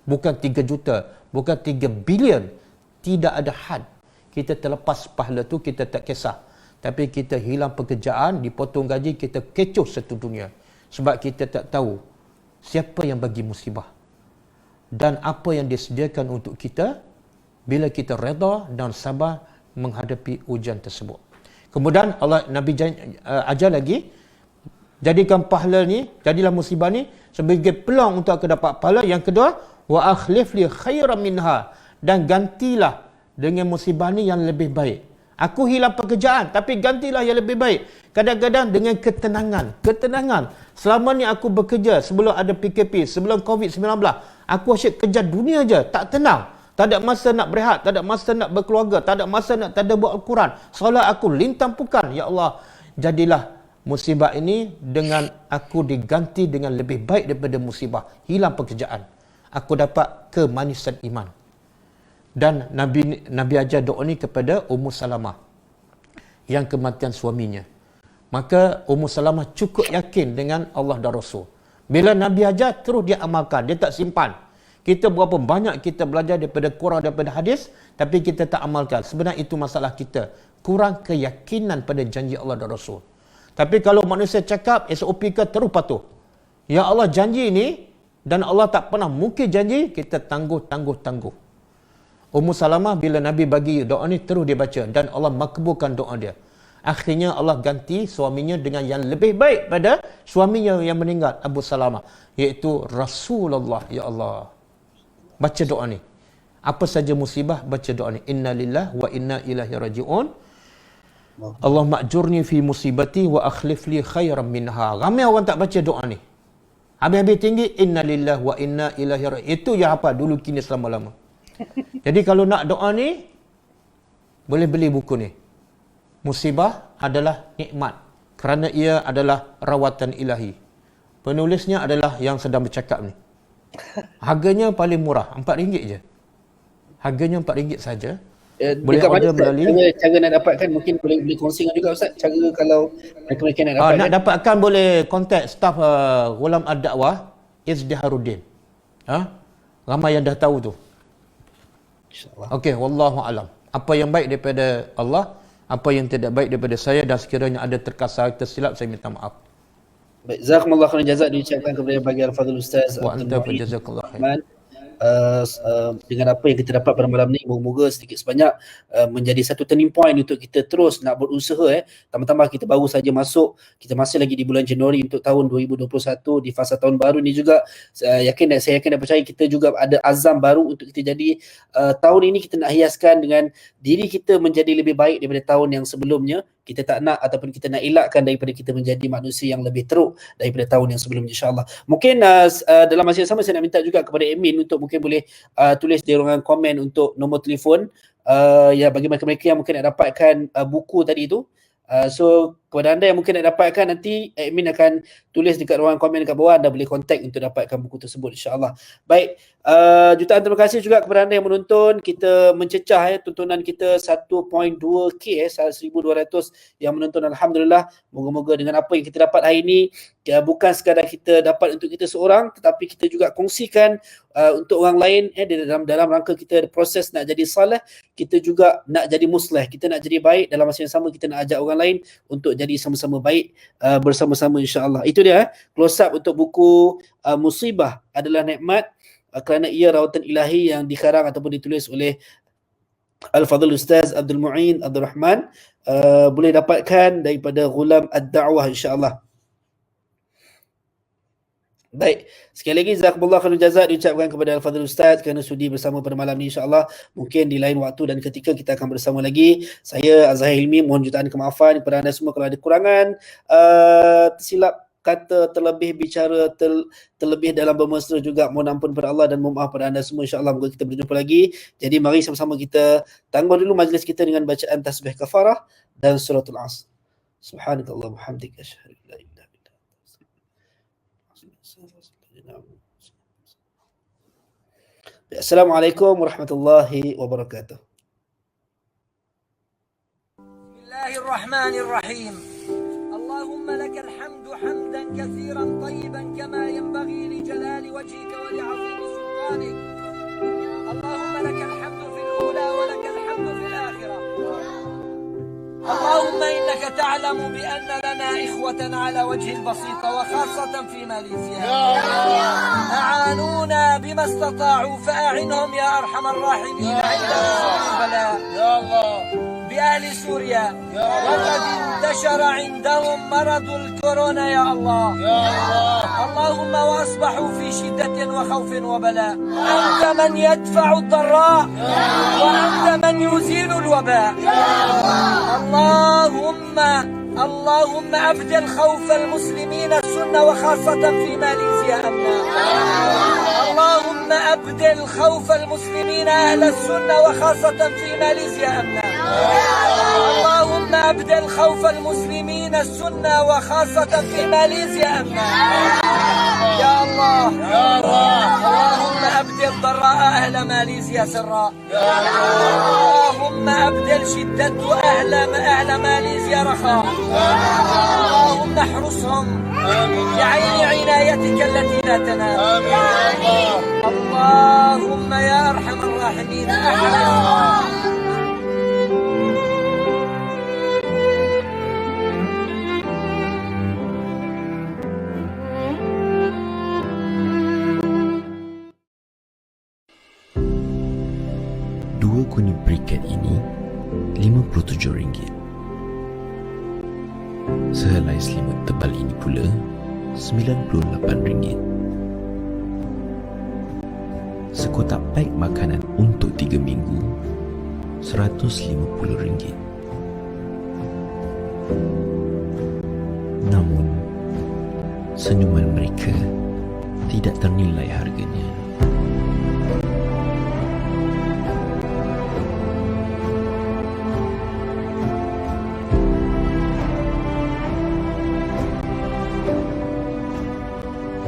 Bukan 3 juta, bukan 3 bilion. Tidak ada had. Kita terlepas pahala tu, kita tak kisah. Tapi kita hilang pekerjaan, dipotong gaji, kita kecoh satu dunia. Sebab kita tak tahu siapa yang bagi musibah. Dan apa yang disediakan untuk kita bila kita redha dan sabar menghadapi ujian tersebut. Kemudian Nabi ajar lagi, jadikan pahala ni, jadilah musibah ni sebagai peluang untuk aku dapat pahala. Yang kedua, wa akhlif li khairan minha, dan gantilah dengan musibah ni yang lebih baik. Aku hilang pekerjaan, tapi gantilah yang lebih baik. Kadang-kadang dengan ketenangan. Selama ni aku bekerja sebelum ada PKP, sebelum COVID-19, aku asyik kerja dunia je, tak tenang. Tak ada masa nak berehat, tak ada masa nak berkeluarga, tak ada masa nak tadabbur Al-Quran. Solat aku lintampukan. Ya Allah, jadilah musibah ini dengan aku diganti dengan lebih baik daripada musibah. Hilang pekerjaan. Aku dapat kemanisan iman. Dan Nabi ajar doa ni kepada Ummu Salamah yang kematian suaminya. Maka Ummu Salamah cukup yakin dengan Allah dan Rasul. Bila Nabi ajar, terus dia amalkan, dia tak simpan. Kita berapa banyak kita belajar daripada Quran, daripada hadis, tapi kita tak amalkan. Sebenarnya itu masalah kita. Kurang keyakinan pada janji Allah dan Rasul. Tapi kalau manusia cakap, SOP ke terus patuh. Ya Allah janji ini, dan Allah tak pernah mungkin janji, kita tangguh. Ummu Salamah bila Nabi bagi doa ni, terus dia baca. Dan Allah makbulkan doa dia. Akhirnya Allah ganti suaminya dengan yang lebih baik pada suaminya yang meninggal, Abu Salamah. Iaitu Rasulullah. Ya Allah. Baca doa ni. Apa saja musibah, baca doa ni. Inna lillahi wa inna ilaihi raji'un. Allah ma'jurni fi musibati wa akhlif li khairan minha. Ramai orang tak baca doa ni. Habis-habis tinggi, inna lillahi wa inna ilaihi raji'un. Itu yang apa dulu kini selama-lama. Jadi kalau nak doa ni, boleh beli buku ni. Musibah adalah nikmat kerana ia adalah rawatan ilahi. Penulisnya adalah yang sedang bercakap ni. Harganya paling murah, RM4 je. Harganya RM4 saja. Boleh order melalui cara nak dapatkan, mungkin boleh kongsikan juga Ustaz, cara kalau mereka nak dapatkan. Nak dapatkan boleh kontak staf Ghulam Ad-Da'wah Izdiharuddin. Ramai yang dah tahu tu. InsyaAllah. Okey, wallahu alam. Apa yang baik daripada Allah, apa yang tidak baik daripada saya, dan sekiranya ada terkasar tersilap, saya minta maaf. Baik, jazakumullah khairan jazak diucapkan kepada bagi Al-Fadhil Ustaz wa anta jazakallahu khairan. Dengan apa yang kita dapat pada malam ni, moga-moga sedikit sebanyak menjadi satu turning point untuk kita terus nak berusaha. Tambah-tambah kita baru saja masuk, kita masih lagi di bulan Januari untuk tahun 2021, di fasa tahun baru ni juga. Saya yakin dan percaya kita juga ada azam baru untuk kita jadi tahun ini kita nak hiaskan dengan diri kita menjadi lebih baik daripada tahun yang sebelumnya. kita tak nak ataupun kita nak elakkan daripada kita menjadi manusia yang lebih teruk daripada tahun yang sebelumnya, insyaAllah. Mungkin dalam masa yang sama saya nak minta juga kepada admin untuk mungkin boleh tulis di ruangan komen untuk nombor telefon ya bagi mereka-mereka yang mungkin nak dapatkan buku tadi tu. So kepada anda yang mungkin nak dapatkan, nanti admin akan tulis dekat ruangan komen dekat bawah, anda boleh contact untuk dapatkan buku tersebut, insyaAllah. Baik, jutaan terima kasih juga kepada anda yang menonton. Kita mencecah tontonan kita 1.2k 1,200 yang menonton, Alhamdulillah. Moga-moga dengan apa yang kita dapat hari ini, bukan sekadar kita dapat untuk kita seorang, tetapi kita juga kongsikan untuk orang lain dalam rangka kita proses nak jadi saleh, kita juga nak jadi musleh, kita nak jadi baik. Dalam masa yang sama kita nak ajak orang lain untuk jadi sama-sama baik bersama-sama, insya-Allah. Itu dia close up untuk buku Musibah Adalah Nikmat, kerana ia rawatan ilahi yang dikarang ataupun ditulis oleh Al-Fadhil Ustaz Abdul Mu'in Abdul Rahman. Boleh dapatkan daripada Ghulam Ad-Da'wah, insya-Allah. Baik, sekali lagi jazakumullah khairan jazak diucapkan kepada Al-Fadhil Ustaz kerana sudi bersama pada malam ni, insya-Allah. Mungkin di lain waktu dan ketika kita akan bersama lagi. Saya Azhar Hilmi mohon jutaan kemaafan kepada anda semua kalau ada kekurangan, silap kata, terlebih bicara, terlebih dalam bermesra juga mohon ampun kepada Allah dan mohon maaf pada anda semua, insya-Allah. Moga kita berjumpa lagi. Jadi mari sama-sama kita tangguh dulu majlis kita dengan bacaan tasbih kafarah dan suratul Asr. Subhanakallahumma hamdika asyhadu an la ilaha illa anta. Assalamualaikum warahmatullahi wabarakatuh. Bismillahirrahmanirrahim. Allahumma lakal hamdu hamdan katsiran tayyiban kama yanbaghi li jalali wajhika wa li 'azimi sultanik. Allahumma lakal hamdu fil ula wa lakal hamdu fil akhirah. اللهم إنك تعلم بأن لنا إخوة على وجه البسيطة وخاصة في ماليزيا أعانونا بما استطاعوا، فأعنهم يا أرحم الراحمين عند نزول البلاء بأهل سوريا، وقد انتشر عندهم مرض الكورونا يا الله. اللهم وأصبحوا في شدة وخوف وبلاء. أنت من يدفع الضراء وأنت من يزيل الوباء. اللهم أبدل خوف المسلمين السنة وخاصة في ماليزيا أمنا. اللهم أبدل خوف المسلمين أهل السنة وخاصة في ماليزيا أمنا. اللهم أبدل خوف المسلمين السنة وخاصة في ماليزيا أمنا. يا الله اللهم أبدل ضراء أهل ماليزيا سراء. اللهم أبدل شدة أهل ماليزيا رخاء. اللهم احرسهم بعين عنايتك التي لا تنام. اللهم يا أرحم الراحمين أحرسهم. Dua kuning briket ini RM57. Sehelai selimut tebal ini pula RM98. Sekotak pack makanan untuk 3 minggu RM150. Namun senyuman mereka tidak ternilai harganya.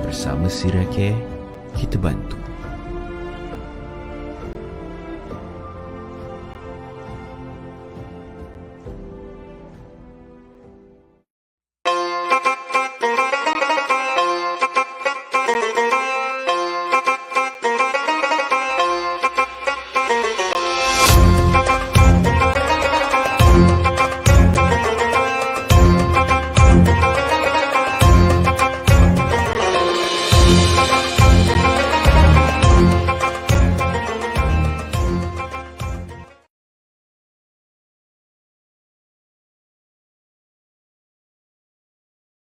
Bersama Siracare, kita bantu